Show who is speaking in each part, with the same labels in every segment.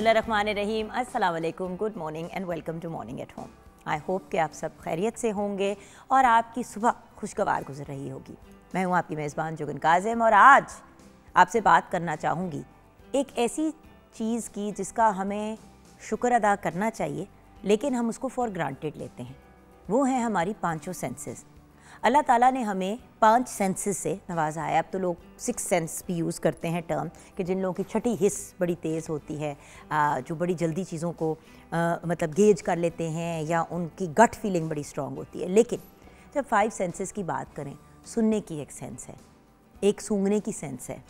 Speaker 1: बिस्मिल्लाहिर्रहमानिर्रहीम, अस्सलाम वालेकुम, good morning and welcome to morning at home. I hope कि आप सब खैरियत से होंगे और आपकी सुबह खुशगवार गुजर रही होगी। मैं हूँ आपकी मेज़बान जुगन काज़िम और आज आपसे बात करना चाहूँगी एक ऐसी चीज़ की जिसका हमें शुक्र अदा करना चाहिए लेकिन हम उसको फॉर ग्रांटेड लेते हैं। वो हैं हमारी पांचों सेंसेस। अल्लाह ताला ने हमें 5 सेंसेस से नवाजा है। अब तो लोग 6 सेंस भी यूज़ करते हैं टर्म कि जिन लोगों की छठी हिस्स बड़ी तेज़ होती है, जो बड़ी जल्दी चीज़ों को मतलब गेज कर लेते हैं या उनकी गट फीलिंग बड़ी स्ट्रॉन्ग होती है। लेकिन जब 5 सेंसेस की बात करें, सुनने की एक सेंस है, एक सूंघने की सेंस है,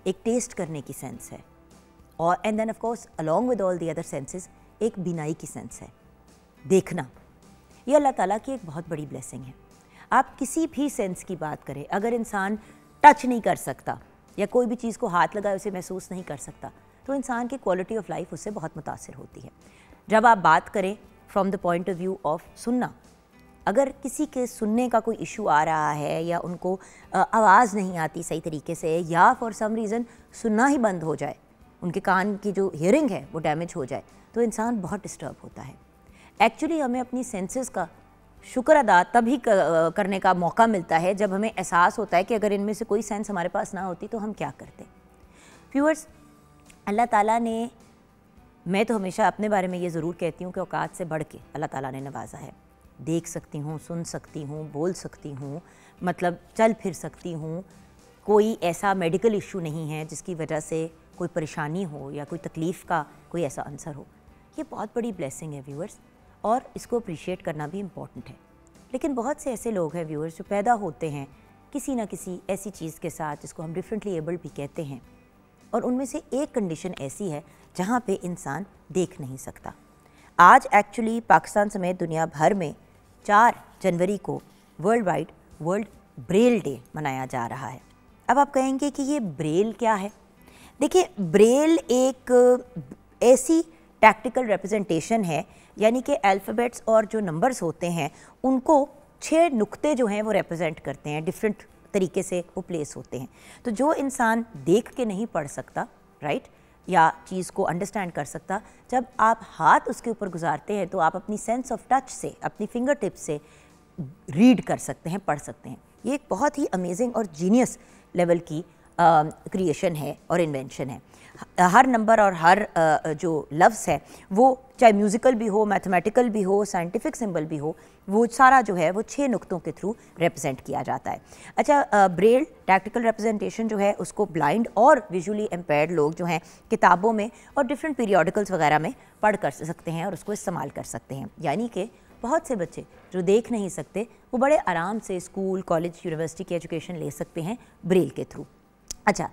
Speaker 1: एक टेस्ट करने की सेंस है और and then of course along with all the other senses एक बिनाई की सेंस है, देखना। ये अल्लाह ताला की एक बहुत बड़ी ब्लेसिंग है। आप किसी भी सेंस की बात करें, अगर इंसान टच नहीं कर सकता या कोई भी चीज़ को हाथ लगाए उसे महसूस नहीं कर सकता तो इंसान की क्वालिटी ऑफ लाइफ उससे बहुत मुतासिर होती है। जब आप बात करें from the point of view of सुनना, अगर किसी के सुनने का कोई इशू आ रहा है या उनको आवाज़ नहीं आती सही तरीके से या फॉर सम रीज़न सुनना ही बंद हो जाए, उनके कान की जो हियरिंग है वो डैमेज हो जाए, तो इंसान बहुत डिस्टर्ब होता है। एक्चुअली हमें अपनी सेंसेस का शुक्र अदा तभी करने का मौका मिलता है जब हमें एहसास होता है कि अगर इनमें से कोई सेंस हमारे पास ना होती तो हम क्या करते। व्यूअर्स, अल्लाह ताला ने, मैं तो हमेशा अपने बारे में ये ज़रूर कहती हूँ कि औकात से बढ़ के अल्लाह ताला ने नवाजा है। देख सकती हूँ, सुन सकती हूँ, बोल सकती हूँ, मतलब चल फिर सकती हूँ। कोई ऐसा मेडिकल इशू नहीं है जिसकी वजह से कोई परेशानी हो या कोई तकलीफ़ का कोई ऐसा आंसर हो। ये बहुत बड़ी ब्लेसिंग है व्यूअर्स और इसको अप्रिशिएट करना भी इम्पॉर्टेंट है। लेकिन बहुत से ऐसे लोग हैं व्यूअर्स जो पैदा होते हैं किसी ना किसी ऐसी चीज़ के साथ जिसको हम डिफरेंटली एबल्ड भी कहते हैं और उनमें से एक कंडीशन ऐसी है जहाँ पे इंसान देख नहीं सकता। आज एक्चुअली पाकिस्तान समेत दुनिया भर में 4 जनवरी को world wide world Braille day मनाया जा रहा है। अब आप कहेंगे कि ये ब्रेल क्या है? देखिए, ब्रेल एक ऐसी टैक्टिकल रिप्रेजेंटेशन है, यानी कि अल्फ़ाबेट्स और जो नंबर्स होते हैं उनको 6 नुक्ते जो हैं वो रिप्रेजेंट करते हैं, डिफरेंट तरीके से वो प्लेस होते हैं। तो जो इंसान देख के नहीं पढ़ सकता, राइट, या चीज़ को अंडरस्टैंड कर सकता, जब आप हाथ उसके ऊपर गुजारते हैं तो आप अपनी सेंस ऑफ टच से, अपनी फिंगर टिप से रीड कर सकते हैं, पढ़ सकते हैं। ये एक बहुत ही अमेजिंग और जीनियस लेवल की क्रिएशन है और इन्वेंशन है। हर नंबर और हर जो लफ्ज़ है वो चाहे म्यूज़िकल भी हो, मैथमेटिकल भी हो, साइंटिफिक सिंबल भी हो, वो सारा जो है वो 6 नुक्तों के थ्रू रिप्रेजेंट किया जाता है। अच्छा, ब्रेल टैक्टिकल रिप्रेजेंटेशन जो है उसको ब्लाइंड और विजुअली इम्पेयर्ड लोग जो हैं किताबों में और डिफरेंट पीरियडिकल्स वगैरह में पढ़ कर सकते हैं और उसको इस्तेमाल कर सकते हैं। यानी कि बहुत से बच्चे जो देख नहीं सकते वो बड़े आराम से स्कूल, कॉलेज, यूनिवर्सिटी की एजुकेशन ले सकते हैं ब्रेल के थ्रू। अच्छा,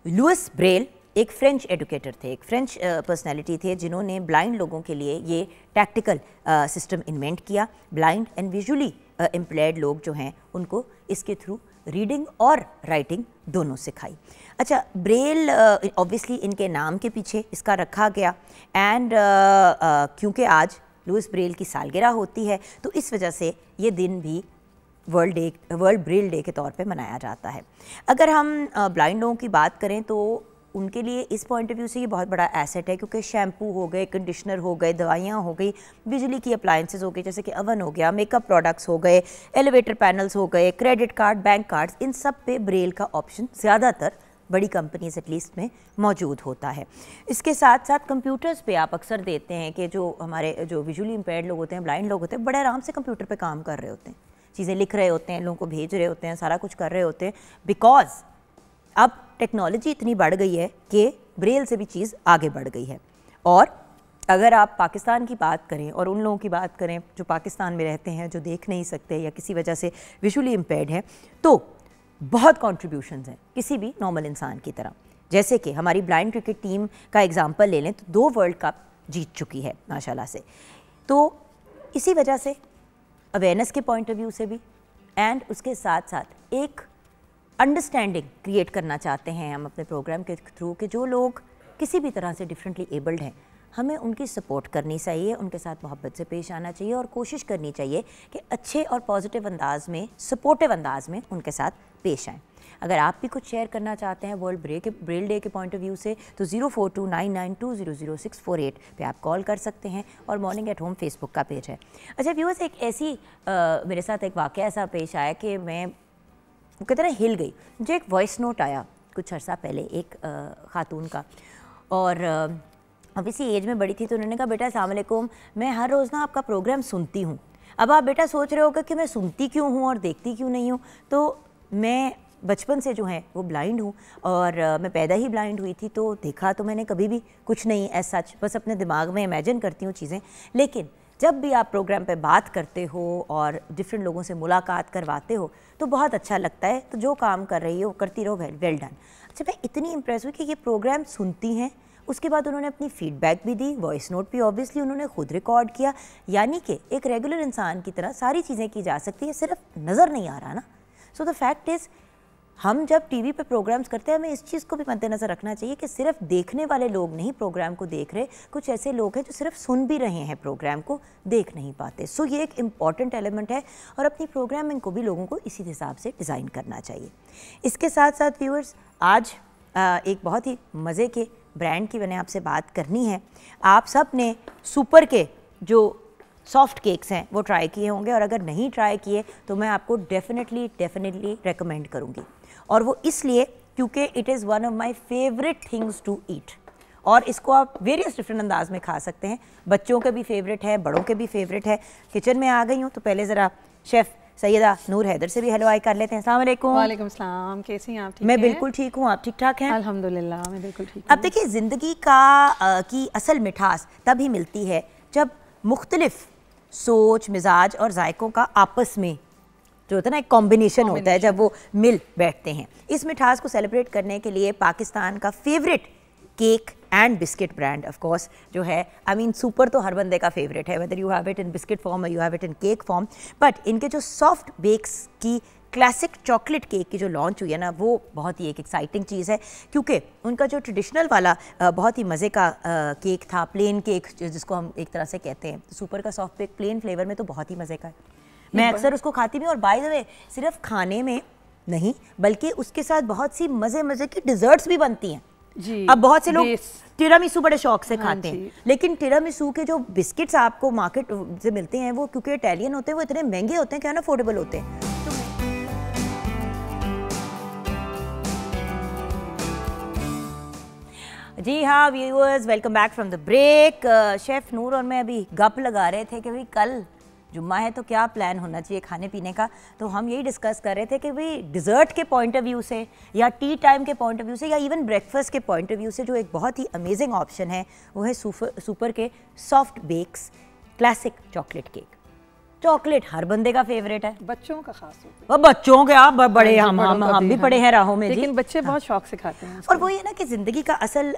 Speaker 1: लुइस ब्रेल एक फ्रेंच एडुकेटर थे, एक फ्रेंच पर्सनालिटी थे जिन्होंने ब्लाइंड लोगों के लिए ये टैक्टिकल सिस्टम इन्वेंट किया। ब्लाइंड एंड विजुअली इम्पेयर्ड लोग जो हैं उनको इसके थ्रू रीडिंग और राइटिंग दोनों सिखाई। अच्छा, ब्रेल ऑब्वियसली इनके नाम के पीछे इसका रखा गया एंड क्योंकि आज लुइस ब्रेल की सालगिरह होती है तो इस वजह से ये दिन भी वर्ल्ड ब्रेल डे के तौर पे मनाया जाता है। अगर हम ब्लाइंड लोगों की बात करें तो उनके लिए इस पॉइंट ऑफ व्यू से ये बहुत बड़ा एसेट है क्योंकि शैम्पू हो गए, कंडीशनर हो गए, दवाइयाँ हो गई, बिजली की अप्लायंसेस हो गई जैसे कि अवन हो गया, मेकअप प्रोडक्ट्स हो गए, एलिवेटर पैनल्स हो गए, क्रेडिट कार्ड, बैंक कार्ड्स, इन सब पे ब्रेल का ऑप्शन ज़्यादातर बड़ी कंपनीज एटलीस्ट में मौजूद होता है। इसके साथ साथ कंप्यूटर्स पे आप अक्सर देते हैं कि जो हमारे जो विजुअली इम्पेयर्ड लोग होते हैं, ब्लाइंड लोग होते हैं, बड़े आराम से कंप्यूटर पे काम कर रहे होते हैं, चीज़ें लिख रहे होते हैं, लोगों को भेज रहे होते हैं, सारा कुछ कर रहे होते हैं, बिकॉज अब टेक्नोलॉजी इतनी बढ़ गई है कि ब्रेल से भी चीज़ आगे बढ़ गई है। और अगर आप पाकिस्तान की बात करें और उन लोगों की बात करें जो पाकिस्तान में रहते हैं, जो देख नहीं सकते या किसी वजह से विजुअली इम्पेयर्ड हैं, तो बहुत कॉन्ट्रीब्यूशंस हैं किसी भी नॉर्मल इंसान की तरह। जैसे कि हमारी ब्लाइंड क्रिकेट टीम का एग्जांपल ले लें तो 2 वर्ल्ड कप जीत चुकी है माशाल्लाह से। तो इसी वजह से अवेयरनेस के पॉइंट ऑफ व्यू से भी एंड उसके साथ साथ एक अंडरस्टैंडिंग क्रिएट करना चाहते हैं हम अपने प्रोग्राम के थ्रू कि जो लोग किसी भी तरह से डिफरेंटली एबल्ड हैं, हमें उनकी सपोर्ट करनी चाहिए, उनके साथ मोहब्बत से पेश आना चाहिए और कोशिश करनी चाहिए कि अच्छे और पॉजिटिव अंदाज में, सपोर्टिव अंदाज में उनके साथ पेश आएँ। अगर आप भी कुछ शेयर करना चाहते हैं वर्ल्ड ब्रेल डे के पॉइंट ऑफ व्यू से तो 042992000648 पे आप कॉल कर सकते हैं और मॉर्निंग एट होम फेसबुक का पेज है। अच्छा व्यूअर्स, एक ऐसी मेरे साथ एक वाक़या ऐसा पेश आया कि मैं कहते ना हिल गई। मुझे एक वॉइस नोट आया कुछ अर्सा पहले एक ख़ातून का, और ऑब्वियसली एज में बड़ी थी, तो उन्होंने कहा बेटा अस्सलाम वालेकुम, मैं हर रोज़ ना आपका प्रोग्राम सुनती हूँ। अब आप बेटा सोच रहे होगा कि मैं सुनती क्यों हूँ और देखती क्यों नहीं हूँ, तो मैं बचपन से जो है वो ब्लाइंड हूँ और मैं पैदा ही ब्लाइंड हुई थी, तो देखा तो मैंने कभी भी कुछ नहीं एज सच, बस अपने दिमाग में इमेजिन करती हूँ चीज़ें। लेकिन जब भी आप प्रोग्राम पे बात करते हो और डिफरेंट लोगों से मुलाकात करवाते हो तो बहुत अच्छा लगता है। तो जो काम कर रही हो करती रहो, वेल डन। अच्छा, मैं इतनी इम्प्रेस हुई कि ये प्रोग्राम सुनती हैं, उसके बाद उन्होंने अपनी फीडबैक भी दी, वॉइस नोट भी ऑब्वियसली उन्होंने खुद रिकॉर्ड किया, यानी कि एक रेगुलर इंसान की तरह सारी चीज़ें की जा सकती है, सिर्फ नज़र नहीं आ रहा ना। सो द फैक्ट इज़, हम जब टीवी पे प्रोग्राम्स करते हैं हमें इस चीज़ को भी मद्देनज़र रखना चाहिए कि सिर्फ देखने वाले लोग नहीं प्रोग्राम को देख रहे, कुछ ऐसे लोग हैं जो सिर्फ सुन भी रहे हैं, प्रोग्राम को देख नहीं पाते। सो ये एक इम्पॉर्टेंट एलिमेंट है और अपनी प्रोग्रामिंग को भी लोगों को इसी हिसाब से डिज़ाइन करना चाहिए। इसके साथ साथ व्यूअर्स, आज एक बहुत ही मज़े के ब्रांड की मैंने आपसे बात करनी है। आप सब ने सुपर के जो सॉफ्ट केक्स हैं वो ट्राई किए होंगे, और अगर नहीं ट्राई किए तो मैं आपको डेफिनेटली रेकमेंड करूँगी, और वो इसलिए क्योंकि it is one of my favourite things to eat, और इसको आप वेरियस डिफरेंट अंदाज में खा सकते हैं। बच्चों के भी फेवरेट है, बड़ों के भी फेवरेट है। किचन में आ गई हूँ तो पहले ज़रा शेफ़ सैयदा नूर हैदर से भी हेलो आई कर लेते हैं। अस्सलाम वालेकुम।
Speaker 2: वालेकुम सलाम, कैसी हैं आप? ठीक
Speaker 1: मैं बिल्कुल ठीक हूँ, आप ठीक ठाक हैं?
Speaker 2: अल्हम्दुलिल्लाह, मैं बिल्कुल ठीक हूँ।
Speaker 1: अब देखिए, ज़िंदगी की असल मिठास तभी मिलती है जब मुख्तलिफ सोच, मिजाज और जायकों का आपस में जो होता है ना एक कॉम्बिनेशन होता है, जब वो मिल बैठते हैं। इस मिठास को सेलिब्रेट करने के लिए पाकिस्तान का favourite cake and biscuit brand of course जो है, आई मीन सुपर तो हर बंदे का फेवरेट है, whether you have it in biscuit form और you have it in cake form, but इनके जो सॉफ्ट बेक्स की क्लासिक चॉकलेट केक की जो लॉन्च हुई है ना, वो बहुत ही एक एक्साइटिंग चीज़ है, क्योंकि उनका जो ट्रेडिशनल वाला बहुत ही मज़े का केक था, प्लेन केक जिसको हम एक तरह से कहते हैं, सुपर का सॉफ्ट बेक प्लेन फ्लेवर में तो बहुत ही मज़े का है। मैं अक्सर उसको खाती भी, और बाय द वे सिर्फ खाने में नहीं बल्कि उसके साथ बहुत सी मज़े की डिज़र्ट्स भी बनती हैं जी। अब बहुत से लोग टिरामिसू बड़े शौक से खाते हैं, लेकिन टिरामिसू के जो बिस्किट्स आपको मार्केट से मिलते हैं वो क्योंकि इटालियन होते हैं, वो इतने महंगे होते हैं कि अनअफोर्डेबल होते हैं। जी हाँ viewers, welcome back from the break. Chef Noor और मैं अभी गप लगा रहे थे कि भाई कल जुम्मा है तो क्या प्लान होना चाहिए खाने पीने का, तो हम यही डिस्कस कर रहे थे कि भाई डिज़र्ट के पॉइंट ऑफ व्यू से या टी टाइम के पॉइंट ऑफ व्यू से या इवन ब्रेकफास्ट के पॉइंट ऑफ व्यू से जो एक बहुत ही अमेजिंग ऑप्शन है वो है सुपर के soft bakes classic chocolate cake. Chocolate हर बंदे का फेवरेट है, बच्चों का खास तौर पर। बच्चों के आप बड़े हम भी पड़े हैं राहों में,
Speaker 2: लेकिन बच्चे बहुत शौक से खाते हैं।
Speaker 1: और वही है ना कि ज़िंदगी का असल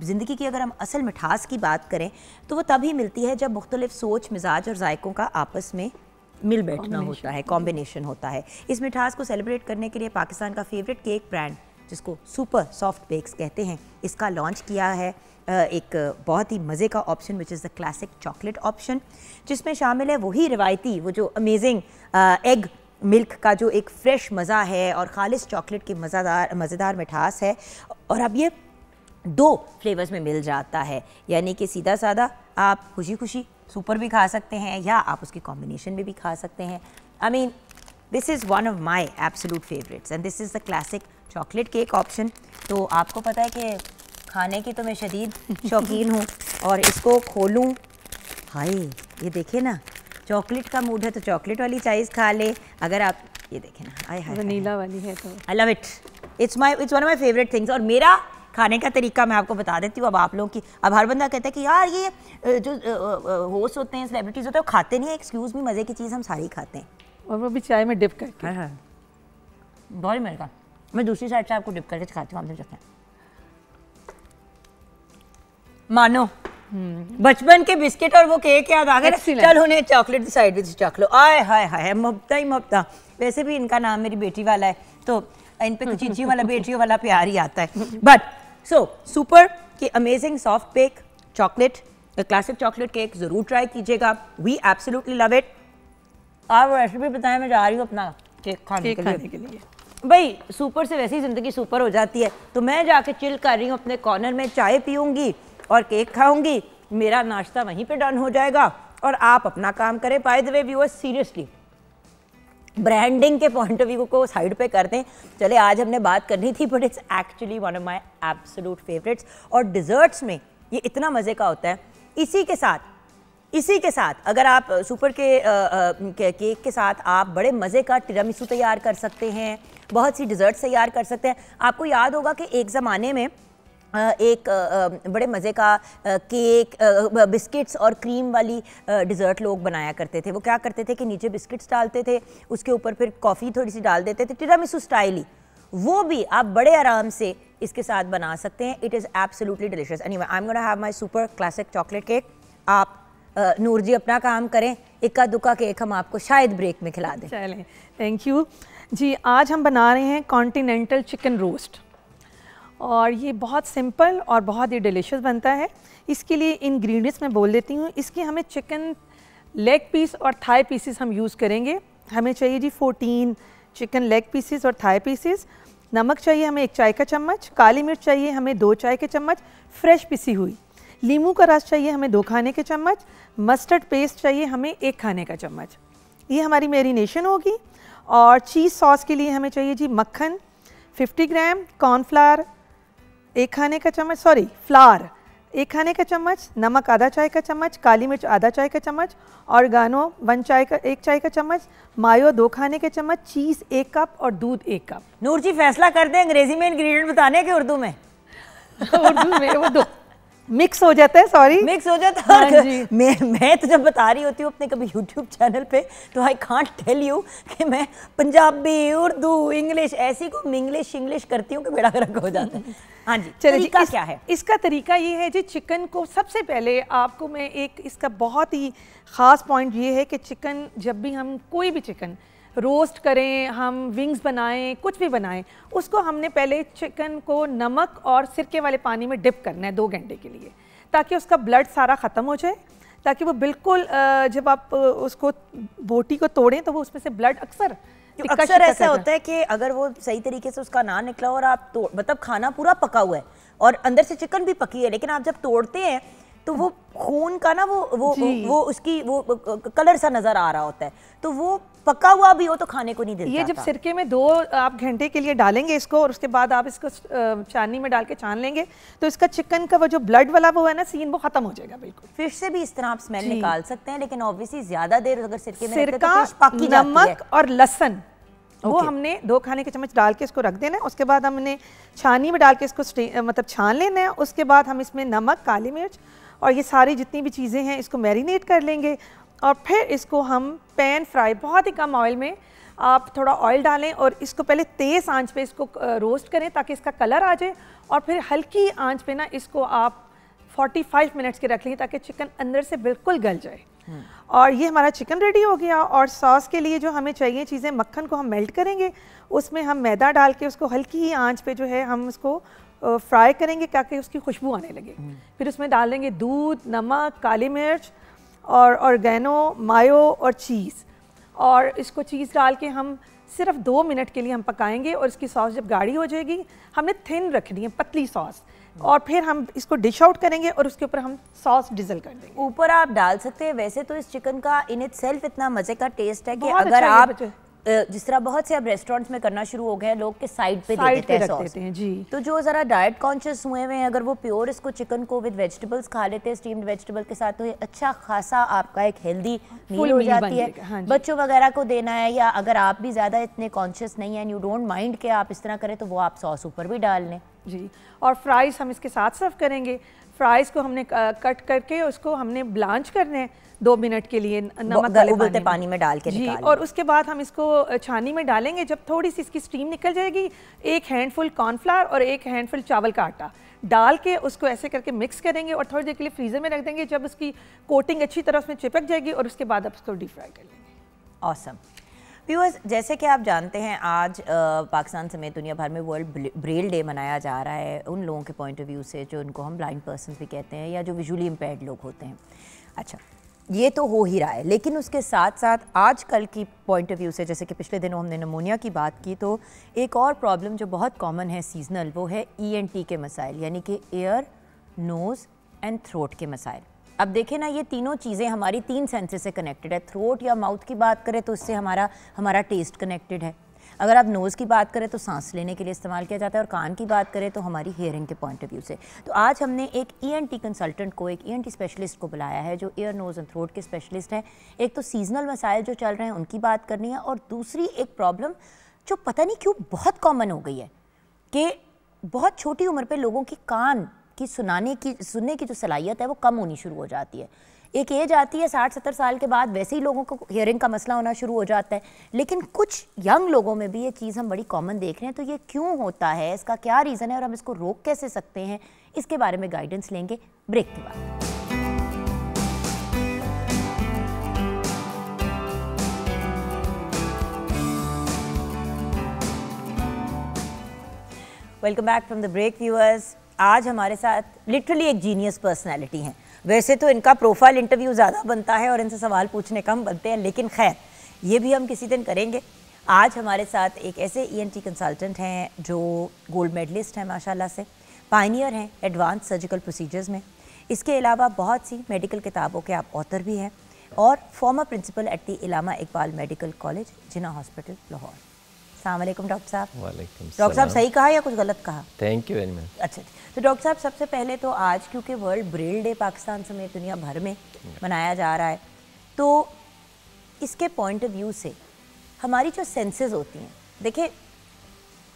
Speaker 1: ज़िंदगी की अगर हम असल मिठास की बात करें तो वो तभी मिलती है जब मुख्तलिफ सोच, मिजाज और जायकों का आपस में मिल बैठना होता है, कॉम्बिनेशन होता है। इस मिठास को सेलिब्रेट करने के लिए पाकिस्तान का फेवरेट केक ब्रांड जिसको सुपर सॉफ्ट बेक्स कहते हैं, इसका लॉन्च किया है एक बहुत ही मज़े का option which is the classic chocolate option, जिसमें शामिल है वही रिवायती वो जो अमेजिंग एग मिल्क का जो एक फ्रेश मज़ा है और ख़ालिस चॉकलेट की मज़ेदार मिठास है, और अब ये 2 फ्लेवर्स में मिल जाता है, यानी कि सीधा साधा आप खुशी खुशी सुपर भी खा सकते हैं या आप उसकी कॉम्बिनेशन में भी खा सकते हैं। I mean this is one of my absolute favourites and this is the classic chocolate cake option. तो आपको पता है कि खाने की तो मैं शदीद शौकीन हूँ, और इसको खोलूँ, हाय ये देखिए ना, चॉकलेट का मूड है तो चॉकलेट वाली चाइज़ खा ले, अगर आप ये देखें ना, आय
Speaker 2: वनीला वाली है तो I
Speaker 1: love it, it's one of my favourite things. और मेरा खाने का तरीका मैं आपको बता देती हूँ। अब आप लोगों की, अब हर बंदा कहता है कि यार ये जो होस्ट होते हैं, सेलिब्रिटीज़ होते हैं, वो खाते नहीं है। एक्सक्यूज़ मी, मज़े की चीज़ हम सारी खाते हैं,
Speaker 2: और वो भी चाय में डिप करके।
Speaker 1: हाँ, बहुत मेरे का, मैं दूसरी साइड से आपको डिप करके खाती हूँ, आप सकते हैं। मानो बचपन के बिस्किट और वो केक याद आ गए, चल उन्हें चॉकलेट साइड विद चॉकलो, आय हाय हाय, ममता ही ममता। वैसे भी इनका नाम मेरी बेटी वाला है तो इन पे कुछ चीची वाला बेटियों वाला प्यार ही आता है। बट सो सुपर की amazing soft bake chocolate classic chocolate cake ज़रूर ट्राई कीजिएगा, वी एब्सोल्युटली लव इट। आप रेसिपी बताएं, मैं जा रही हूँ अपना केक खाने के लिए। भाई सुपर से वैसी ज़िंदगी सुपर हो जाती है, तो मैं जाके चिल कर रही हूँ अपने कॉर्नर में, चाय पीऊँगी और केक खाऊंगी, मेरा नाश्ता वहीं पे डन हो जाएगा और आप अपना काम करें। By the way viewers, seriously branding के पॉइंट ऑफ व्यू को साइड पे कर दें। चले आज हमने बात करनी थी, but it's actually one of my absolute favourites. और डिज़र्ट्स में ये इतना मज़े का होता है। इसी के साथ अगर आप सुपर के केक के साथ आप बड़े मज़े का टिरामिसू तैयार कर सकते हैं, बहुत सी डिज़र्ट्स तैयार कर सकते हैं। आपको याद होगा कि एक ज़माने में एक बड़े मज़े का केक, बिस्किट्स और क्रीम वाली डिज़र्ट लोग बनाया करते थे। वो क्या करते थे कि नीचे बिस्किट्स डालते थे, उसके ऊपर फिर कॉफ़ी थोड़ी सी डाल देते थे, टिरामिसू स्टाइल ही। वो भी आप बड़े आराम से इसके साथ बना सकते हैं। It is absolutely delicious. Anyway, I am gonna have my super classic chocolate cake. आप नूर जी अपना काम करें, इक्का दुक्का केक हम आपको शायद ब्रेक में खिला दें।
Speaker 2: चलें, थैंक यू जी। आज हम बना रहे हैं कॉन्टिनेंटल चिकन रोस्ट, और ये बहुत सिंपल और बहुत ही डिलीशियस बनता है। इसके लिए इंग्रेडिएंट्स मैं बोल देती हूँ। इसके हमें चिकन लेग पीस और थाई पीसेस हम यूज़ करेंगे। हमें चाहिए जी 14 चिकन लेग पीसेस और थाई पीसेस। नमक चाहिए हमें 1 चाय का चम्मच। काली मिर्च चाहिए हमें 2 चाय के चम्मच फ्रेश पिसी हुई। नींबू का रस चाहिए हमें 2 खाने के चम्मच। मस्टर्ड पेस्ट चाहिए हमें 1 खाने का चम्मच। ये हमारी मैरिनेशन होगी। और चीज़ सॉस के लिए हमें चाहिए जी मक्खन 50 ग्राम, कॉर्नफ्लावर 1 खाने का चम्मच, फ्लावर 1 खाने का चम्मच, नमक आधा चाय का चम्मच, काली मिर्च आधा चाय का चम्मच, ऑर्गानो 1 चाय का चम्मच, मायो 2 खाने के चम्मच, चीज़ 1 कप और दूध 1 कप।
Speaker 1: नूर जी फैसला कर दें अंग्रेजी में इंग्रेडिएंट बताने के उर्दू में?
Speaker 2: उर्दू में वो दो मिक्स हो जाता है, सॉरी
Speaker 1: मिक्स हो जाता है। हाँ जी। मैं तो जब बता रही होती हूँ अपने कभी यूट्यूब चैनल पे, तो आई कांट टेल यू कि मैं पंजाबी, उर्दू, इंग्लिश ऐसी को इंग्लिश करती हूँ कि बेड़ा गर्क हो जाता है। हाँ जी, तरीका क्या है?
Speaker 2: इसका तरीका ये है जी, चिकन को सबसे पहले आपको मैं इसका बहुत ही ख़ास पॉइंट ये है कि चिकन जब भी हम कोई भी चिकन रोस्ट करें, हम विंग्स बनाएं, कुछ भी बनाएं, उसको हमने पहले चिकन को नमक और सिरके वाले पानी में डिप करना है 2 घंटे के लिए, ताकि उसका ब्लड सारा ख़त्म हो जाए, ताकि वो बिल्कुल जब आप उसको बोटी को तोड़ें तो वो उसमें से ब्लड अक्सर
Speaker 1: ऐसा होता है कि अगर वो सही तरीके से उसका ना निकला और आप मतलब खाना पूरा पका हुआ है और अंदर से चिकन भी पकी है, लेकिन आप जब तोड़ते हैं तो वो खून का ना वो उसकी वो कलर सा नजर आ रहा होता है, तो वो पका हुआ भी हो तो खाने को नहीं देता।
Speaker 2: ये जब सिरके में 2 आप घंटे के लिए डालेंगे इसको, और उसके बाद आप इसको चानी में डाल के छान लेंगे, तो इसका चिकन का वो जो ब्लड वाला वो है ना सीन, वो खत्म हो जाएगा बिल्कुल।
Speaker 1: फिश से भी इस तरह आप स्मेल निकाल सकते हैं, लेकिन ऑब्वियसली ज्यादा देर अगर सिरके में
Speaker 2: रहते तो फिश पक जाती है। नमक और लहसुन वो हमने 2 खाने के चम्मच डाल के इसको रख देना है। उसके बाद हमने छानी में डाल के इसको मतलब छान लेना है। उसके बाद हम इसमें नमक, काली मिर्च और ये सारी जितनी भी चीज़ें हैं इसको मैरिनेट कर लेंगे, और फिर इसको हम पैन फ्राई बहुत ही कम ऑयल में, आप थोड़ा ऑयल डालें और इसको पहले तेज़ आंच पे इसको रोस्ट करें ताकि इसका कलर आ जाए, और फिर हल्की आंच पे ना इसको आप 45 मिनट्स के रख लें ताकि चिकन अंदर से बिल्कुल गल जाए। और ये हमारा चिकन रेडी हो गया। और सॉस के लिए जो हमें चाहिए चीज़ें, मक्खन को हम मेल्ट करेंगे, उसमें हम मैदा डाल के उसको हल्की ही आंच पे जो है हम उसको फ्राई करेंगे ताकि उसकी खुशबू आने लगे। फिर उसमें डाल देंगे दूध, नमक, काली मिर्च और ऑर्गेनो, मायो और चीज़, और इसको चीज़ डाल के हम सिर्फ 2 मिनट के लिए हम पकाएंगे। और इसकी सॉस जब गाढ़ी हो जाएगी, हमने थिन रखनी है, पतली सॉस, और फिर हम इसको डिश आउट करेंगे और उसके ऊपर हम सॉस डिजल कर देंगे।
Speaker 1: ऊपर आप डाल सकते हैं। वैसे तो इस चिकन का इन इटसेल्फ इतना मजे का टेस्ट है कि अगर आप जिस तरह बहुत से अब रेस्टोरेंट्स में करना शुरू हो गए हैं लोग के साइड पे दे देते हैं सॉस,
Speaker 2: जी।
Speaker 1: तो जो ज़रा डाइट कॉन्शियस हुए हैं, अगर वो प्योर इसको चिकन को विद वेजिटेबल्स खा लेते हैं, स्टीम्ड वेजिटेबल के साथ, तो ये अच्छा खासा आपका एक हेल्दी मील हो जाती है। हाँ, बच्चों वगैरह को देना है, या अगर आप भी ज़्यादा इतने कॉन्शियस नहीं है, यू डोंट माइंड के आप इस तरह करें, तो वो आप सॉस ऊपर भी डाल लें
Speaker 2: जी। और फ्राइज़ हम इसके साथ सर्व करेंगे। फ्राइज़ को हमने कट करके उसको हमने ब्लांच करने हैं 2 मिनट के लिए नमक वाले
Speaker 1: पानी में डाल के
Speaker 2: जी, और उसके बाद हम इसको छानी में डालेंगे। जब थोड़ी सी इसकी स्टीम निकल जाएगी, 1 हैंडफुल कॉर्नफ्लावर और 1 हैंडफुल चावल का आटा डाल के उसको ऐसे करके मिक्स करेंगे और थोड़ी देर के लिए फ्रीजर में रख देंगे। जब उसकी कोटिंग अच्छी तरह उसमें चिपक जाएगी, और उसके बाद आप उसको डीप फ्राई कर लेंगे।
Speaker 1: ऑसम व्यूअर्स, जैसे कि आप जानते हैं आज पाकिस्तान समेत दुनिया भर में वर्ल्ड ब्रेल डे मनाया जा रहा है उन लोगों के पॉइंट ऑफ व्यू से जो उनको हम ब्लाइंड पर्सन भी कहते हैं, या जो विजुअली इम्पेयर्ड लोग होते हैं। अच्छा, ये तो हो ही रहा है, लेकिन उसके साथ साथ आजकल की पॉइंट ऑफ व्यू से, जैसे कि पिछले दिनों हमने निमोनिया की बात की, तो एक और प्रॉब्लम जो बहुत कॉमन है सीजनल, वो है ENT के मसाइल, यानी कि एयर, नोज़ एंड थ्रोट के मसाइल। अब देखें ना, ये तीनों चीज़ें हमारी 3 सेंसेस से कनेक्टेड है। थ्रोट या माउथ की बात करें तो उससे हमारा टेस्ट कनेक्टेड है। अगर आप नोज़ की बात करें तो सांस लेने के लिए इस्तेमाल किया जाता है, और कान की बात करें तो हमारी हियरिंग के पॉइंट ऑफ व्यू से। तो आज हमने एक ENT कंसल्टेंट को, एक ENT स्पेशलिस्ट को बुलाया है जो ईयर, नोज़ एंड थ्रोट के स्पेशलिस्ट हैं। एक तो सीजनल मसाइल जो चल रहे हैं उनकी बात करनी है, और दूसरी एक प्रॉब्लम जो पता नहीं क्यों बहुत कॉमन हो गई है कि बहुत छोटी उम्र पर लोगों की कान की सुनने की जो सलाहियत है वो कम होनी शुरू हो जाती है। एक एज आती है 60-70 साल के बाद, वैसे ही लोगों को हियरिंग का मसला होना शुरू हो जाता है, लेकिन कुछ यंग लोगों में भी ये चीज़ हम बड़ी कॉमन देख रहे हैं। तो ये क्यों होता है, इसका क्या रीज़न है और हम इसको रोक कैसे सकते हैं, इसके बारे में गाइडेंस लेंगे ब्रेक के बाद। Welcome back from the break viewers. आज हमारे साथ लिटरली एक जीनियस पर्सनैलिटी हैं। वैसे तो इनका प्रोफाइल इंटरव्यू ज़्यादा बनता है और इनसे सवाल पूछने कम बनते हैं, लेकिन खैर ये भी हम किसी दिन करेंगे। आज हमारे साथ एक ऐसे ENT कंसल्टेंट हैं जो गोल्ड मेडलिस्ट हैं माशाल्लाह से, पायनियर हैं एडवांस सर्जिकल प्रोसीजर्स में। इसके अलावा बहुत सी मेडिकल किताबों के आप ऑथर भी हैं और former principal at the Allama Iqbal medical college, Jinnah hospital, Lahore. अस्सलाम वालेकुम डॉक्टर साहब।
Speaker 3: वालेकुम सलाम।
Speaker 1: डॉक्टर साहब सही कहा या कुछ गलत कहा?
Speaker 3: Thank you very much.
Speaker 1: अच्छा, तो डॉक्टर साहब सबसे पहले तो आज क्योंकि वर्ल्ड ब्रेल डे पाकिस्तान समेत दुनिया भर में मनाया जा रहा है, तो इसके पॉइंट ऑफ व्यू से हमारी जो सेंसेस होती हैं, देखिए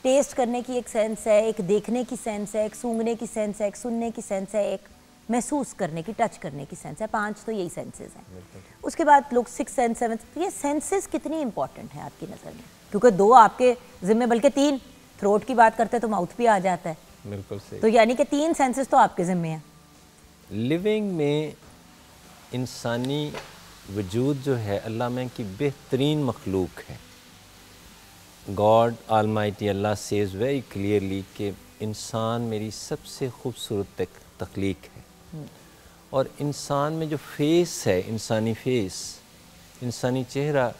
Speaker 1: टेस्ट करने की एक सेंस है, एक देखने की सेंस है, एक सूंघने की सेंस है, एक सुनने की सेंस है, एक महसूस करने की, टच करने की सेंस है। 5 तो यही सेंसेस हैं। उसके बाद लोग 6 सेंस, 7, तो ये सेंसेस कितनी इंपॉर्टेंट है आपकी नज़र में? क्योंकि 2 आपके जिम्मे, बल्कि 3, थ्रोट की बात करते हैं तो माउथ भी आ जाता है।
Speaker 3: बिल्कुल सही।
Speaker 1: तो यानी कि 3 सेंसेस तो आपके जिम्मे हैं।
Speaker 3: लिविंग में इंसानी वजूद जो है अल्लाह में की बेहतरीन मखलूक है। God almighty Allah says very clearly कि इंसान मेरी सबसे खूबसूरत तख्लीक है। और इंसान में जो फेस है, इंसानी फेस, इंसानी चेहरा,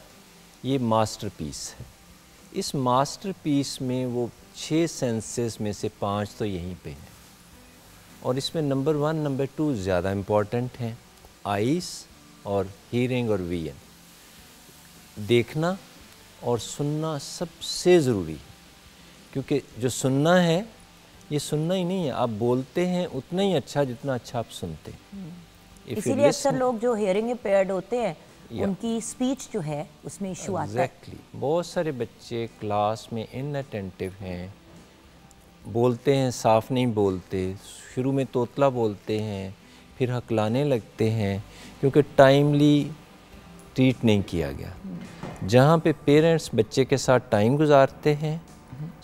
Speaker 3: ये मास्टरपीस है। इस मास्टरपीस में वो 6 सेंसेस में से 5 तो यहीं पे हैं, और इसमें नंबर 1, नंबर 2 ज़्यादा इम्पॉर्टेंट हैं, आइज़ और हीयरिंग और विजन। देखना और सुनना सबसे ज़रूरी है, क्योंकि जो सुनना है ये सुनना ही नहीं है, आप बोलते हैं उतना ही अच्छा जितना अच्छा आप सुनते हैं।
Speaker 1: इसीलिए अक्सर लोग जो हियरिंग इम्पेयर्ड होते हैं उनकी स्पीच जो है उसमें इशू आता है।
Speaker 3: एग्जैक्टली। बहुत सारे बच्चे क्लास में इनअटेंटिव हैं, बोलते हैं साफ नहीं बोलते, शुरू में तोतला बोलते हैं, फिर हकलाने लगते हैं क्योंकि टाइमली ट्रीट नहीं किया गया। जहाँ पे पेरेंट्स बच्चे के साथ टाइम गुजारते हैं,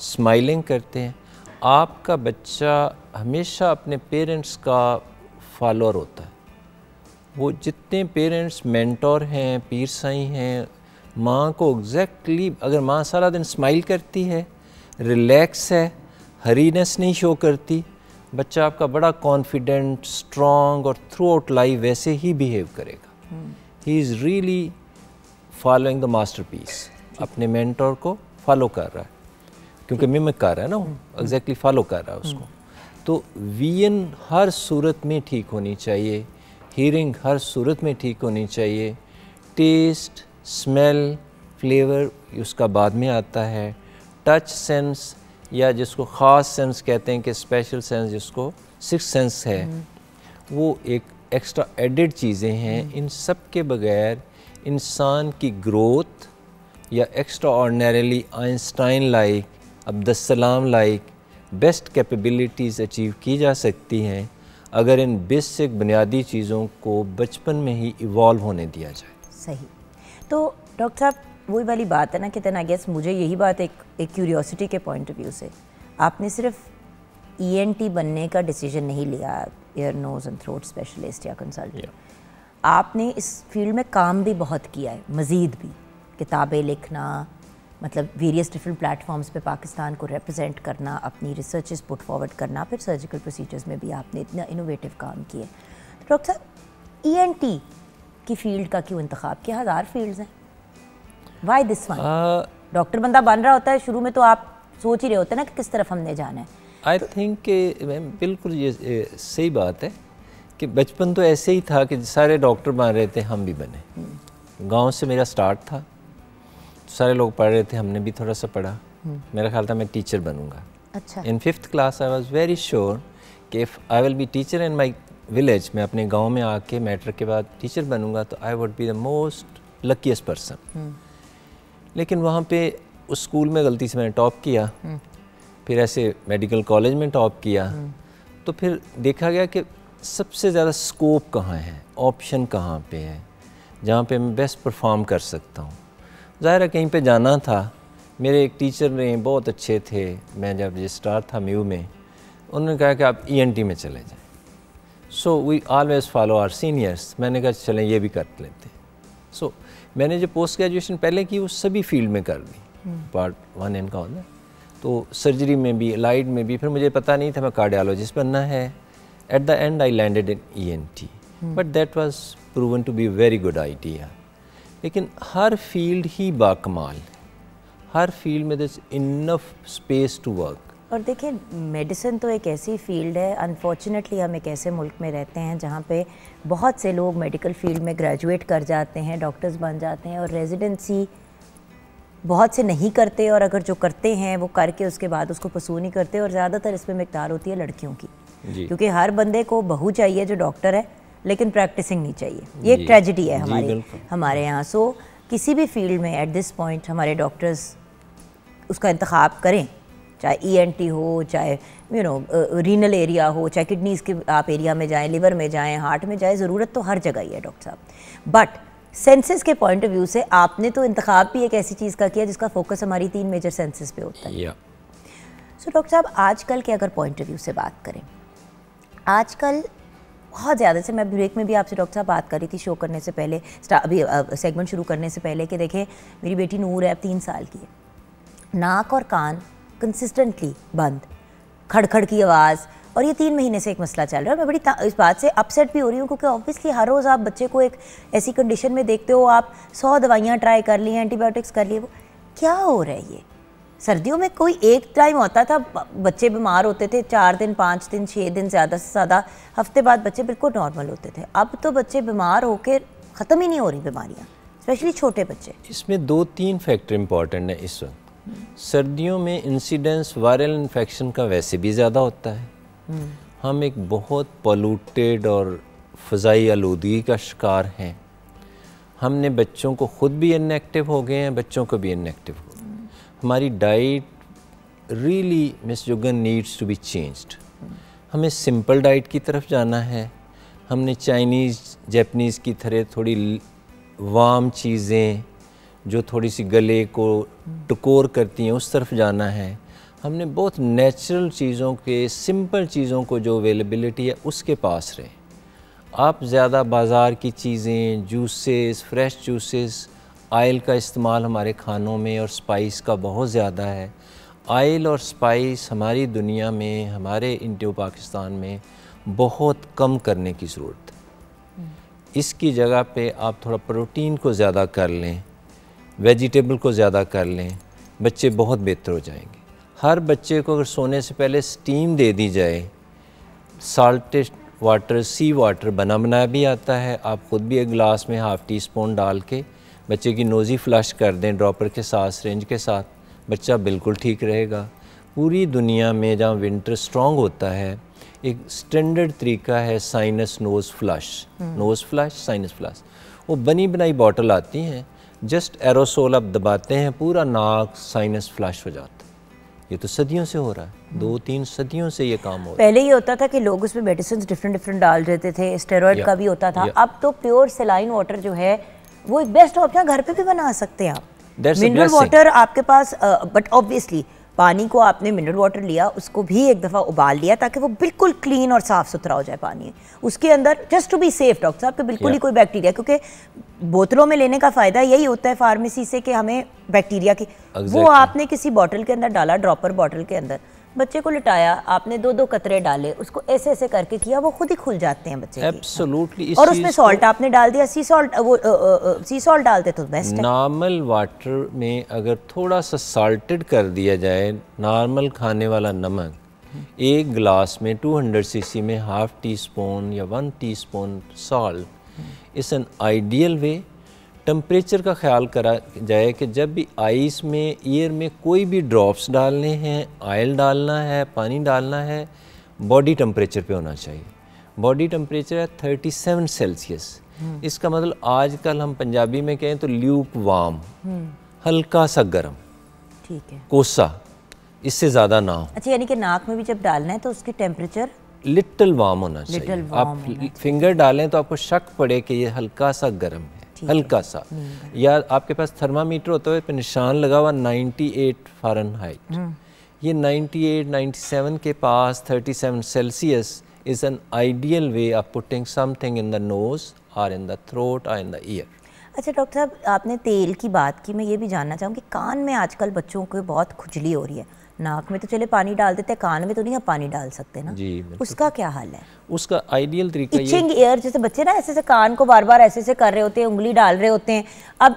Speaker 3: स्माइलिंग करते हैं, आपका बच्चा हमेशा अपने पेरेंट्स का फॉलोअर होता है। वो जितने पेरेंट्स मेंटोर हैं, पीर साईं हैं, माँ को एग्जैक्टली, अगर माँ सारा दिन स्माइल करती है, रिलैक्स है, हरीनेस नहीं शो करती, बच्चा आपका बड़ा कॉन्फिडेंट, स्ट्रॉन्ग और थ्रू आउट लाइफ वैसे ही बिहेव करेगा। He is really following the masterpiece, अपने मेंटोर को फॉलो कर रहा है, क्योंकि मिमिक कर रहा है ना, वो एग्जैक्टली फॉलो कर रहा है उसको। तो विजन हर सूरत में ठीक होनी चाहिए, हीयरिंग हर सूरत में ठीक होनी चाहिए, टेस्ट, स्मेल, फ्लेवर उसका बाद में आता है, टच सेंस या जिसको ख़ास सेंस कहते हैं कि स्पेशल सेंस जिसको 6 सेंस है, वो एक एक्स्ट्रा एडिड चीज़ें हैं। इन सब के बगैर इंसान की ग्रोथ या extra ordinarily Einstein like, Abdussalam like best capabilities achieve की जा सकती हैं अगर इन बेसिक बुनियादी चीज़ों को बचपन में ही इवॉल्व होने दिया जाए।
Speaker 1: सही। तो डॉक्टर साहब वही वाली बात है ना कि आई गेस मुझे यही बात एक क्यूरियोसिटी के पॉइंट ऑफ व्यू से, आपने सिर्फ ENT बनने का डिसीजन नहीं लिया, ear, nose and throat specialist या कंसल्टेंट, आपने इस फील्ड में काम भी बहुत किया है, मज़ीद भी किताबें लिखना, मतलब वेरियस डिफरेंट प्लेटफॉर्म्स पे पाकिस्तान को रिप्रेजेंट करना, अपनी रिसर्चेस पुट फॉरवर्ड करना, फिर सर्जिकल प्रोसीजर्स में भी आपने इतना इनोवेटिव काम किए। तो डॉक्टर साहब ENT की फील्ड का क्यों इंतखाब किया? 1000 फील्ड्स हैं, वाई दिस वन? डॉक्टर बंदा बन रहा होता है, शुरू में तो आप सोच ही रहे होते हैं ना कि किस तरफ हमने जाना है।
Speaker 3: आई थिंक बिल्कुल ये सही बात है कि बचपन तो ऐसे ही था कि सारे डॉक्टर बन रहे थे, हम भी बने। गांव से मेरा स्टार्ट था, सारे लोग पढ़ रहे थे, हमने भी थोड़ा सा पढ़ा। मेरा ख्याल था मैं टीचर बनूंगा।
Speaker 1: अच्छा।
Speaker 3: In 5th class I was very sure कि if I will be teacher in my village, मैं अपने गांव में आके मैट्रिक के बाद टीचर बनूंगा तो I would be the most luckiest person. लेकिन वहाँ पे उस स्कूल में गलती से मैंने टॉप किया, फिर ऐसे मेडिकल कॉलेज में टॉप किया, तो फिर देखा गया कि सबसे ज़्यादा स्कोप कहाँ है, ऑप्शन कहाँ पे है जहाँ पे मैं बेस्ट परफॉर्म कर सकता हूँ। ज़ाहिर है कहीं पे जाना था। मेरे एक टीचर ने बहुत अच्छे थे, मैं जब रजिस्ट्रार था म्यू में, उन्होंने कहा कि आप ENT में चले जाएं। So we always follow our seniors. मैंने कहा चलें ये भी कर लेते हैं। सो मैंने जो पोस्ट ग्रेजुएशन पहले की वो सभी फील्ड में कर ली, पार्ट 1 इनका होता है, तो सर्जरी में भी, अलाइड में भी। फिर मुझे पता नहीं था मैं कार्डियोलॉजिस्ट बनना है। At the end I landed in ENT, but that was proven to be very good idea. लेकिन हर फील्ड ही बाकमाल, हर फील्ड में this enough space to work.
Speaker 1: और देखिए मेडिसिन तो एक ऐसी फील्ड है, अनफॉर्चुनेटली हम एक ऐसे मुल्क में रहते हैं जहाँ पे बहुत से लोग मेडिकल फील्ड में ग्रेजुएट कर जाते हैं, डॉक्टर्स बन जाते हैं, और रेजिडेंसी बहुत से नहीं करते, और अगर जो करते हैं वो करके उसके बाद उसको पसू नहीं करते। और ज़्यादातर इसमें मिकदार होती है लड़कियों की, क्योंकि हर बंदे को बहू चाहिए जो डॉक्टर है, लेकिन प्रैक्टिसिंग नहीं चाहिए। ये एक ट्रेजिडी है हमारे यहाँ। सो किसी भी फील्ड में एट दिस पॉइंट हमारे डॉक्टर्स उसका इंतखाब करें, चाहे ENT हो, चाहे रीनल एरिया हो, चाहे किडनीज़ के आप एरिया में जाएं, लिवर में जाएं, हार्ट में जाएं, ज़रूरत तो हर जगह ही है डॉक्टर साहब। बट सेंसेस के पॉइंट ऑफ व्यू से आपने तो इंतखाब भी एक ऐसी चीज़ का किया जिसका फोकस हमारी 3 मेजर सेंसेस पे होता है। सो डॉक्टर साहब आजकल के अगर पॉइंट ऑफ व्यू से बात करें, आजकल बहुत ज़्यादा से, मैं ब्रेक में भी आपसे डॉक्टर साहब बात कर रही थी शो करने से पहले, अभी सेगमेंट शुरू करने से पहले, कि देखें मेरी बेटी नूर है, अब 3 साल की है, नाक और कान कंसिस्टेंटली बंद, खड़खड़ की आवाज़, और ये 3 महीने से एक मसला चल रहा है। मैं बड़ी इस बात से अपसेट भी हो रही हूँ, क्योंकि ऑब्वियसली हर रोज़ आप बच्चे को एक ऐसी कंडीशन में देखते हो, आप 100 दवाइयाँ ट्राई कर ली, एंटीबायोटिक्स कर लिए, वो क्या हो रहा है? ये सर्दियों में कोई एक टाइम होता था बच्चे बीमार होते थे, 4 दिन 5 दिन 6 दिन, ज़्यादा से ज़्यादा हफ्ते बाद बच्चे बिल्कुल नॉर्मल होते थे। अब तो बच्चे बीमार होकर ख़त्म ही नहीं हो रही बीमारियाँ, स्पेशली छोटे बच्चे।
Speaker 3: इसमें 2-3 फैक्टर इम्पॉर्टेंट है इस वक्त। सर्दियों में इंसिडेंस वायरल इन्फेक्शन का वैसे भी ज़्यादा होता है। हम एक बहुत पोल्यूटेड और फ़ज़ाई आलूदगी का शिकार हैं। हमने बच्चों को ख़ुद भी इनएक्टिव हो गए हैं, बच्चों को भी इनएक्टिव हो गए। हमारी डाइट रियली मिस जुगन नीड्स टू बी चेंज्ड। हमें सिंपल डाइट की तरफ जाना है। हमने चाइनीज़ जापानीज़ की तरह थोड़ी वार्म चीज़ें जो थोड़ी सी गले को टकोर करती हैं उस तरफ जाना है। हमने बहुत नेचुरल चीज़ों के, सिंपल चीज़ों को जो अवेलेबिलिटी है उसके पास रहे। आप ज़्यादा बाज़ार की चीज़ें, जूसेस, फ्रेश जूसेस, आयल का इस्तेमाल हमारे खानों में और स्पाइस का बहुत ज़्यादा है। आयल और स्पाइस हमारी दुनिया में, हमारे इंडिया पाकिस्तान में बहुत कम करने की ज़रूरत है। इसकी जगह पे आप थोड़ा प्रोटीन को ज़्यादा कर लें, वेजिटेबल को ज़्यादा कर लें, बच्चे बहुत बेहतर हो जाएंगे। हर बच्चे को अगर सोने से पहले स्टीम दे दी जाए, साल्टेड वाटर, सी वाटर बना बनाया भी आता है, आप ख़ुद भी एक गिलास में ½ टीस्पून डाल के बच्चे की नोज़ी फ्लश कर दें ड्रॉपर के साथ, सिरिंज के साथ, बच्चा बिल्कुल ठीक रहेगा। पूरी दुनिया में जहाँ विंटर स्ट्रॉन्ग होता है, एक स्टैंडर्ड तरीका है sinus nose flush, nose flush, sinus flush. वो बनी बनाई बॉटल आती हैं, जस्ट एरोसोल आप दबाते हैं, पूरा नाक साइनस फ्लश हो जाता है। ये तो सदियों से हो रहा है, 2-3 सदियों से ये काम हो रहा है।
Speaker 1: पहले ये होता था कि लोग उसमें मेडिसिन डिफरेंट डाल देते थे, स्टेरॉइड का भी होता था। अब तो प्योर सेलाइन वाटर जो है वो एक बेस्ट ऑप्शन, घर पे भी बना सकते हैं आप। मिनरल वाटर आपके पास, बट ऑब्वियसली पानी को आपने मिनरल वाटर लिया, उसको भी एक दफ़ा उबाल लिया ताकि वो बिल्कुल क्लीन और साफ़ सुथरा हो जाए पानी। उसके अंदर just to be safe doctor साहब कि बिल्कुल ही कोई बैक्टीरिया, क्योंकि बोतलों में लेने का फ़ायदा यही होता है फार्मेसी से कि हमें बैक्टीरिया की, वो आपने किसी बॉटल के अंदर डाला, ड्रॉपर बॉटल के अंदर, बच्चे को लिटाया, आपने 2-2 कतरे डाले, उसको ऐसे ऐसे करके किया, वो खुद ही खुल जाते हैं बच्चे।
Speaker 3: एब्सोल्युटली।
Speaker 1: और उसमें सॉल्ट आपने डाल दिया, सी सॉल्ट, वो सी सॉल्ट डालते तो बेस्ट है।
Speaker 3: नॉर्मल वाटर में अगर थोड़ा सा साल्टेड कर दिया जाए, नॉर्मल खाने वाला नमक, एक गिलास में 200 सीसी में ½ टीस्पून या 1 teaspoon salt is an ideal way. Temperature का ख्याल करा जाए कि जब भी आइस में, ईयर में कोई भी ड्रॉप्स डालने हैं, ऑयल डालना है, पानी डालना है, बॉडी टेम्परेचर पे होना चाहिए। बॉडी टेम्परेचर है 37 सेल्सियस। इसका मतलब आजकल हम पंजाबी में कहें तो ल्यूक वार्म, हल्का सा गर्म,
Speaker 1: ठीक है,
Speaker 3: कोसा, इससे ज़्यादा ना हो।
Speaker 1: अच्छा, यानी कि नाक में भी जब डालना है तो उसकी टेम्परेचर
Speaker 3: लिटिल वार्म होना चाहिए। आप फिंगर डालें तो आपको शक पड़े कि ये हल्का सा गर्म है, हल्का सा, या आपके पास थर्मामीटर होता है पे निशान लगा हुआ 98 फ़ारेनहाइट, ये 98 97 के पास 37 Celsius is an ideal way of putting something in the nose और इन द थ्रोट और इन द ईयर।
Speaker 1: अच्छा डॉक्टर साहब, आपने तेल की बात की, मैं ये भी जानना चाहूँगी, कान में आजकल बच्चों को बहुत खुजली हो रही है, नाक में तो चले पानी डाल देते हैं, कान में तो नहीं आप पानी डाल सकते ना
Speaker 3: जी,
Speaker 1: उसका क्या हाल है?
Speaker 3: उसका आइडियल तरीका ये,
Speaker 1: इचिंग ईयर, जैसे बच्चे ना ऐसे ऐसे कान को बार बार ऐसे ऐसे कर रहे होते हैं, उंगली डाल रहे होते हैं। अब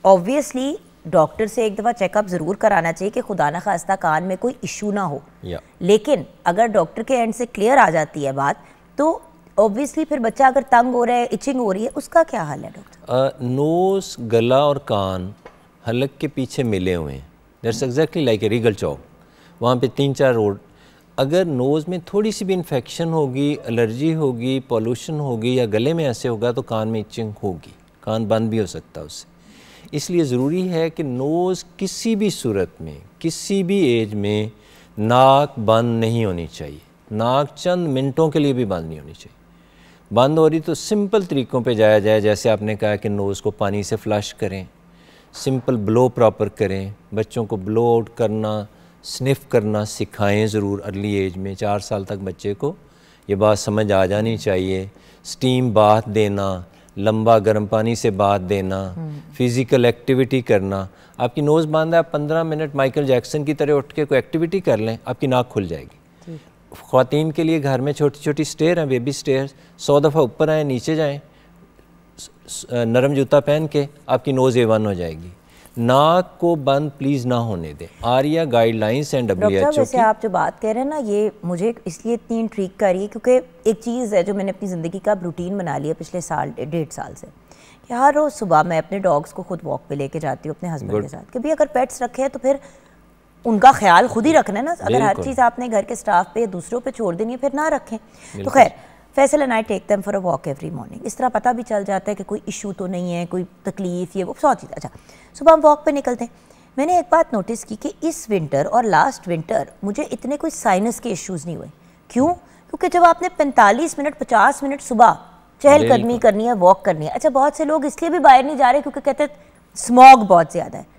Speaker 1: ऑब्वियसली डॉक्टर से एक दफ़ा चेकअप ज़रूर कराना चाहिए कि खुदा न खास्ता कान में कोई इशू ना हो, लेकिन अगर डॉक्टर के एंड से क्लियर आ जाती है बात तो ऑब्वियसली फिर बच्चा अगर तंग हो रहा है, इचिंग हो रही है, उसका क्या हाल है डॉक्टर?
Speaker 3: नोज़, गला और कान हलक के पीछे मिले हुए हैं, that's exactly like a Regal चौक, वहाँ पे 3-4 रोड। अगर नोज़ में थोड़ी सी भी इन्फेक्शन होगी, एलर्जी होगी, पॉल्यूशन होगी या गले में ऐसे होगा तो कान में इचिंग होगी, कान बंद भी हो सकता है उससे। इसलिए ज़रूरी है कि नोज़ किसी भी सूरत में, किसी भी एज में नाक बंद नहीं होनी चाहिए। नाक चंद मिनटों के लिए भी बंद नहीं होनी चाहिए। बंद हो रही तो सिंपल तरीक़ों पे जाया जाए, जैसे आपने कहा कि नोज़ को पानी से फ्लश करें, सिंपल ब्लो प्रॉपर करें, बच्चों को ब्लो आउट करना, स्निफ़ करना सिखाएं ज़रूर अर्ली एज में। 4 साल तक बच्चे को ये बात समझ आ जानी चाहिए। स्टीम बाथ देना, लंबा गर्म पानी से बाथ देना, फ़िज़िकल एक्टिविटी करना। आपकी नोज़ बंद है, आप 15 मिनट माइकल जैक्सन की तरह उठ के कोई एक्टिविटी कर लें, आपकी नाक खुल जाएगी। ख़वातीन के लिए घर में छोटी छोटी स्टेयर हैं, बेबी स्टेयर, 100 दफ़ा ऊपर आएँ, नीचे जाएँ, नरम जूता पहन के आपकी नोज़ A1 हो जाएगी। नाक को बंद प्लीज़ ना होने दें। आर्या गाइडलाइंस एंड WHO की।
Speaker 1: वैसे आप जो बात कह रहे हैं ना, ये मुझे इसलिए इतनी इंट्रीग कर रही है क्योंकि एक चीज़ है जो मैंने अपनी ज़िंदगी का रूटीन बना लिया पिछले साल 1.5 साल से, कि हर रोज़ सुबह मैं अपने डॉग्स को खुद वॉक पे लेके जाती हूँ अपने हस्बैंड के साथ, कि भाई अगर पेट्स रखे हैं तो फिर उनका ख्याल खुद ही रखना है ना। अगर हर चीज़ आपने घर के स्टाफ पे या दूसरों पे छोड़ देनी है फिर ना रखें। तो खैर, Faisal and I take them for a walk every morning. इस तरह पता भी चल जाता है कि कोई इशू तो नहीं है, कोई तकलीफ़, ये वो 100 चीज़। अच्छा, सुबह हम वॉक पे निकलते हैं। मैंने एक बात नोटिस की कि इस विंटर और लास्ट विंटर मुझे इतने कोई साइनस के इश्यूज़ नहीं हुए। क्यों? क्योंकि जब आपने 45 मिनट 50 मिनट सुबह चहलकदमी करनी है, वॉक करनी है। अच्छा, बहुत से लोग इसलिए भी बाहर नहीं जा रहे क्योंकि कहते हैं स्मॉग बहुत ज़्यादा है।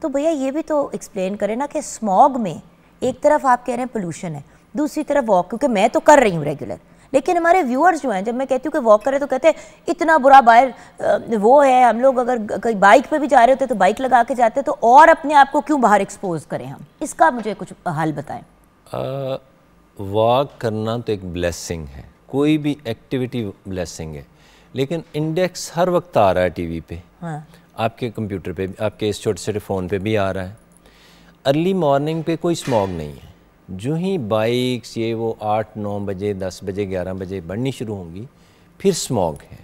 Speaker 1: तो भैया ये भी तो एक्सप्लेन करें ना कि स्मॉग में एक तरफ आप कह रहे हैं पोल्यूशन है, दूसरी तरफ वॉक, क्योंकि मैं तो कर रही हूँ रेगुलर, लेकिन हमारे व्यूअर्स जो हैं, जब मैं कहती हूँ कि वॉक करें तो कहते हैं इतना बुरा बाहर वो है। हम लोग अगर कहीं बाइक पे भी जा रहे होते तो बाइक लगा के जाते, तो और अपने आप को क्यों बाहर एक्सपोज करें हम? इसका मुझे कुछ हल बताएं।
Speaker 3: वॉक करना तो एक ब्लेसिंग है, कोई भी एक्टिविटी ब्लेसिंग है, लेकिन इंडेक्स हर वक्त आ रहा है टीवी पे, आपके कंप्यूटर पे, आपके इस छोटे छोटे फ़ोन पे भी आ रहा है। अर्ली मॉर्निंग पे कोई स्मॉग नहीं है। जो ही बाइक्स ये वो 8-9 बजे 10 बजे 11 बजे बढ़नी शुरू होंगी फिर स्मॉग है।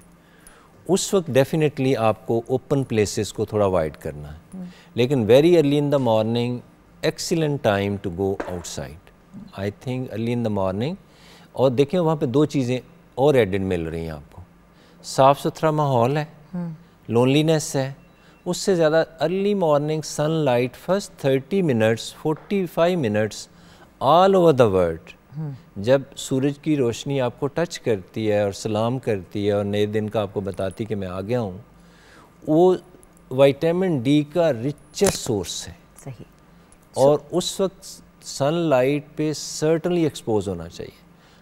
Speaker 3: उस वक्त डेफिनेटली आपको ओपन प्लेसेस को थोड़ा अवॉइड करना है, लेकिन very early in the morning excellent time to go outside. I think early in the morning. और देखें वहाँ पे 2 चीज़ें और एडेड मिल रही हैं आपको। साफ़ सुथरा माहौल है, लोनलीनेस है, उससे ज़्यादा early morning sunlight first 30 minutes 45 minutes all over the world, जब सूरज की रोशनी आपको टच करती है और सलाम करती है और नए दिन का आपको बताती कि मैं आ गया हूँ, वो विटामिन डी का रिचेस्ट सोर्स है।
Speaker 1: सही।
Speaker 3: और उस वक्त सनलाइट पे सर्टनली एक्सपोज होना चाहिए।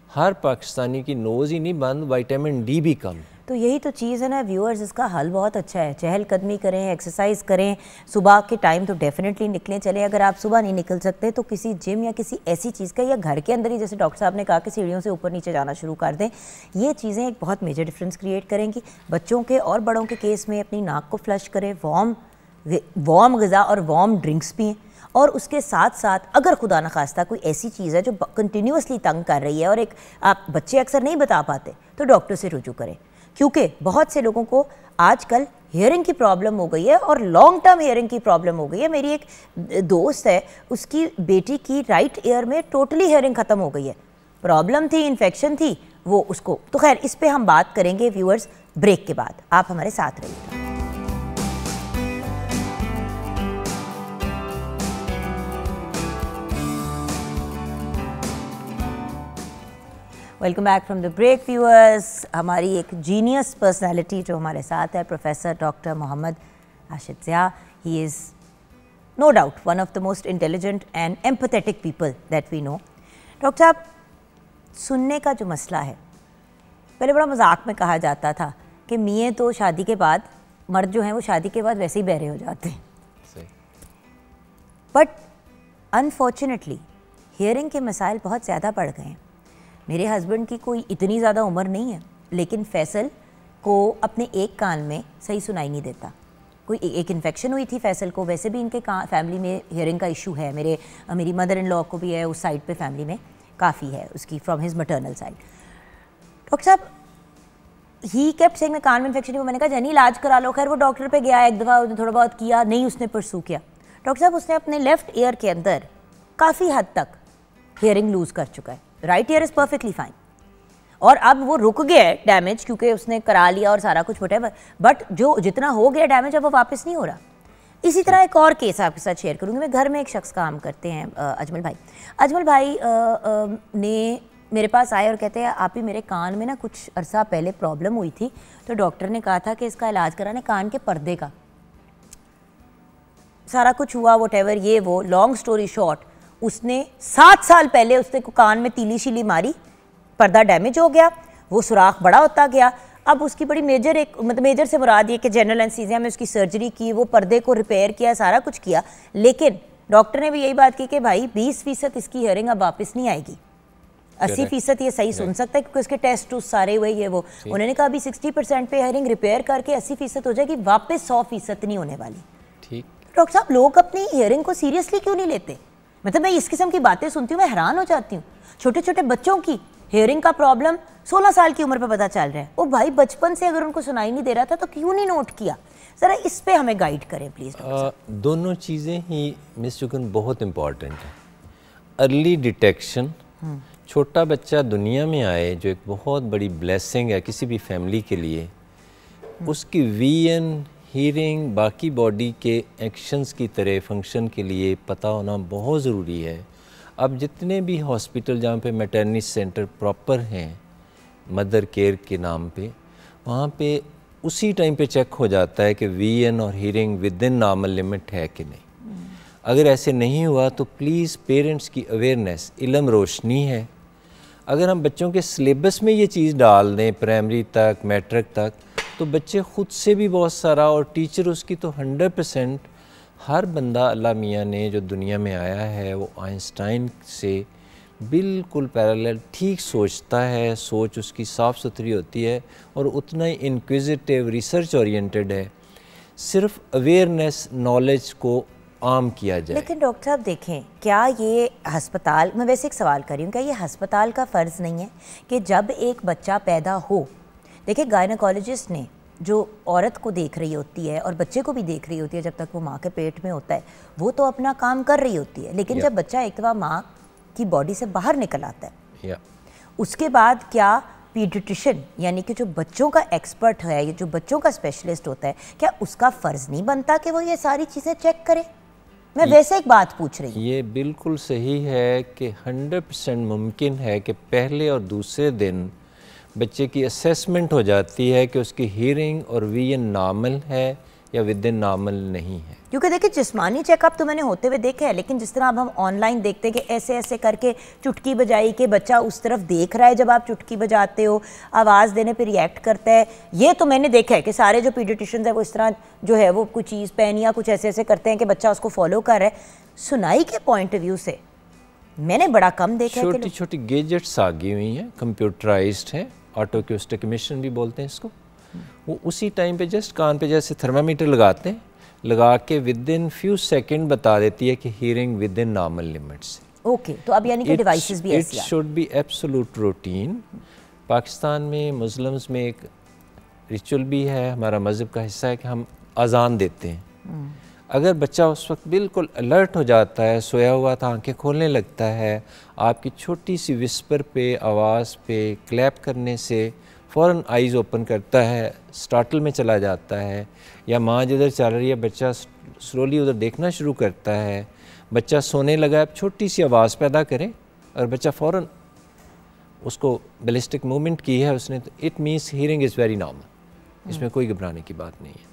Speaker 3: हर पाकिस्तानी की नोज़ ही नहीं बंद, विटामिन डी भी कम है।
Speaker 1: तो यही तो चीज़ है ना व्यूअर्स, इसका हल बहुत अच्छा है। चहलकदमी करें, एक्सरसाइज करें, सुबह के टाइम तो डेफिनेटली निकलें। चलें, अगर आप सुबह नहीं निकल सकते तो किसी जिम या किसी ऐसी चीज़ का, या घर के अंदर ही जैसे डॉक्टर साहब ने कहा कि सीढ़ियों से ऊपर नीचे जाना शुरू कर दें। ये चीज़ें एक बहुत मेजर डिफरेंस क्रिएट करेंगी। बच्चों के और बड़ों के केस में अपनी नाक को फ्लश करें, वार्म ग़िज़ा और वार्म ड्रिंक्स पिएँ, और उसके साथ साथ अगर खुदा न खास्ता कोई ऐसी चीज़ है जो कंटिन्यूसली तंग कर रही है और एक आप बच्चे अक्सर नहीं बता पाते, तो डॉक्टर से रुजू करें। क्योंकि बहुत से लोगों को आजकल हियरिंग की प्रॉब्लम हो गई है और लॉन्ग टर्म हियरिंग की प्रॉब्लम हो गई है। मेरी एक दोस्त है, उसकी बेटी की राइट ईयर में टोटली हियरिंग ख़त्म हो गई है। प्रॉब्लम थी, इन्फेक्शन थी वो उसको। तो खैर, इस पे हम बात करेंगे व्यूअर्स ब्रेक के बाद। आप हमारे साथ रहिए। Welcome back from the break viewers. हमारी एक जीनियस पर्सनैलिटी जो हमारे साथ है, professor doctor Mohammad Rashid Zia. He is no doubt one of the most intelligent and empathetic people that we know. Doctor साहब, सुनने का जो मसला है, पहले बड़ा मजाक में कहा जाता था कि मियाँ तो शादी के बाद, मर्द जो हैं वो शादी के बाद वैसे ही बहरे हो जाते हैं, बट अनफॉर्चुनेटली हियरिंग के मसाइल बहुत ज़्यादा बढ़ गए हैं। मेरे हस्बैंड की कोई इतनी ज़्यादा उम्र नहीं है, लेकिन फैसल को अपने एक कान में सही सुनाई नहीं देता। कोई एक इन्फेक्शन हुई थी फैसल को, वैसे भी इनके फैमिली में हियरिंग का इशू है। मेरी मदर इन लॉ को भी है, उस साइड पे फैमिली में काफ़ी है उसकी, from his maternal side. Doctor साहब, ही केप्ट सेइंग मैं कान में इन्फेक्शन हुआ। मैंने कहा जानी इलाज करा लो। खैर वो डॉक्टर पे गया, एक दफ़ा उसने थोड़ा बहुत किया, नहीं उसने परसू किया। डॉक्टर साहब, उसने अपने लेफ्ट ईयर के अंदर काफ़ी हद तक हियरिंग लूज़ कर चुका है। Right year is perfectly fine, और अब वो रुक गया है डैमेज, क्योंकि उसने करा लिया और सारा कुछ व्हाटएवर, बट जो जितना हो गया डैमेज अब वो वापस नहीं हो रहा। इसी तरह एक और केस आपके साथ शेयर करूँगी। मैं घर में एक शख्स काम करते हैं, अजमल भाई। अजमल भाई ने मेरे पास आए और कहते हैं आप ही मेरे कान में ना कुछ अरसा पहले प्रॉब्लम हुई थी, तो डॉक्टर ने कहा था कि इसका इलाज कराने कान के पर्दे का। सारा कुछ हुआ व्हाटएवर, ये वो, लॉन्ग स्टोरी शॉर्ट, उसने 7 साल पहले उसने को कान में तीली शीली मारी, पर्दा डैमेज हो गया, वो सुराख बड़ा होता गया। अब उसकी बड़ी मेजर, एक मतलब मेजर से मुराद ये कि जनरल एनेस्थीसिया में उसकी सर्जरी की, वो पर्दे को रिपेयर किया, सारा कुछ किया, लेकिन डॉक्टर ने भी यही बात की कि भाई 20% इसकी हियरिंग अब वापस नहीं आएगी। 80% ये सही सुन सकता है क्योंकि उसके टेस्ट सारे हुए ये वो। उन्होंने कहा अभी 60% पे हियरिंग रिपेयर करके 80% हो जाएगी, वापस 100% नहीं होने वाली।
Speaker 3: ठीक
Speaker 1: डॉक्टर साहब, लोग अपनी हियरिंग को सीरियसली क्यों नहीं लेते? मतलब मैं इस किस्म की बातें सुनती हूँ, मैं हैरान हो जाती हूँ। छोटे छोटे बच्चों की हियरिंग का प्रॉब्लम 16 साल की उम्र पे पता चल रहा है। ओ भाई, बचपन से अगर उनको सुनाई नहीं दे रहा था तो क्यों नहीं नोट किया? ज़रा इस पे हमें गाइड करें प्लीज़।
Speaker 3: दोनों चीज़ें ही मिस चुकन बहुत इम्पॉर्टेंट है। अर्ली डिटेक्शन, छोटा बच्चा दुनिया में आए जो एक बहुत बड़ी ब्लेसिंग है किसी भी फैमिली के लिए, उसकी विजन, हीयरिंग, बाकी बॉडी के एक्शंस की तरह फंक्शन के लिए पता होना बहुत ज़रूरी है। अब जितने भी हॉस्पिटल जहाँ पे मैटरनिटी सेंटर प्रॉपर हैं मदर केयर के नाम पे, वहाँ पे उसी टाइम पे चेक हो जाता है कि विजन और hearing with in normal limit है कि नहीं। अगर ऐसे नहीं हुआ तो प्लीज़ पेरेंट्स की अवेयरनेस, इल्म रोशनी है। अगर हम बच्चों के सिलेबस में ये चीज़ डाल दें प्राइमरी तक, मैट्रिक तक, तो बच्चे ख़ुद से भी बहुत सारा, और टीचर उसकी तो 100%। हर बंदा अल्लाह मियाँ ने जो दुनिया में आया है वो आइंस्टाइन से बिल्कुल पैरेलल ठीक सोचता है, सोच उसकी साफ़ सुथरी होती है और उतना ही इंक्विजिटिव, रिसर्च ओरिएंटेड है। सिर्फ अवेयरनेस, नॉलेज को आम किया जाए।
Speaker 1: लेकिन डॉक्टर साहब देखें, क्या ये अस्पताल, मैं वैसे एक सवाल कर रही हूँ, क्या ये अस्पताल का फ़र्ज़ नहीं है कि जब एक बच्चा पैदा हो, देखिए गायनेकोलॉजिस्ट ने जो औरत को देख रही होती है और बच्चे को भी देख रही होती है जब तक वो माँ के पेट में होता है, वो तो अपना काम कर रही होती है, लेकिन जब बच्चा एक दफ़ा माँ की बॉडी से बाहर निकल आता है, उसके बाद क्या पीडियाट्रिशियन यानी कि जो बच्चों का एक्सपर्ट है, जो बच्चों का स्पेशलिस्ट होता है, क्या उसका फ़र्ज़ नहीं बनता कि वो ये सारी चीज़ें चेक करे? मैं वैसे एक बात पूछ रही हूँ।
Speaker 3: ये बिल्कुल सही है कि 100% मुमकिन है कि पहले और दूसरे दिन बच्चे की असेसमेंट हो जाती है कि उसकी हीयरिंग और विजन नॉर्मल है या विद इन नॉर्मल नहीं है।
Speaker 1: क्योंकि देखिए जिस्मानी चेकअप तो मैंने होते हुए देखा है, लेकिन जिस तरह अब हम ऑनलाइन देखते हैं कि ऐसे ऐसे करके चुटकी बजाई के बच्चा उस तरफ देख रहा है, जब आप चुटकी बजाते हो आवाज़ देने पे रिएक्ट करता है, ये तो मैंने देखा है कि सारे जो पीडियाट्रिशियंस हैं वो इस तरह जो है वो कुछ चीज़ पेन या कुछ ऐसे ऐसे करते हैं कि बच्चा उसको फॉलो कर रहा है। सुनाई के पॉइंट ऑफ व्यू से मैंने बड़ा कम देखा है।
Speaker 3: छोटी छोटी गैजेट्स आ गई हुई हैं, कंप्यूटराइज्ड हैं, ऑटो एक्यूस्टिक इमिशन भी बोलते हैं इसको। वो उसी टाइम पे जस्ट कान पे जैसे थर्मामीटर लगाते हैं, लगा के विद इन फ्यू सेकंड बता देती है कि hearing with in normal limits.
Speaker 1: Okay, तो अब यानी कि डिवाइसेस भी ऐसी
Speaker 3: it should be absolute routine. Pakistan में मुस्लिम्स में एक रिचुअल भी है, हमारा मज़हब का हिस्सा है कि हम अजान देते हैं। अगर बच्चा उस वक्त बिल्कुल अलर्ट हो जाता है, सोया हुआ था, आंखें खोलने लगता है, आपकी छोटी सी विस्पर पे, आवाज़ पे, क्लैप करने से फ़ौरन आइज़ ओपन करता है, स्टार्टल में चला जाता है, या माँ जिधर चल रही है बच्चा स्लोली उधर देखना शुरू करता है, बच्चा सोने लगा, आप छोटी सी आवाज़ पैदा करें और बच्चा फ़ौरन उसको बैलिस्टिक मूवमेंट की है उसने, तो it means hearing is very normal. इसमें कोई घबराने की बात नहीं है।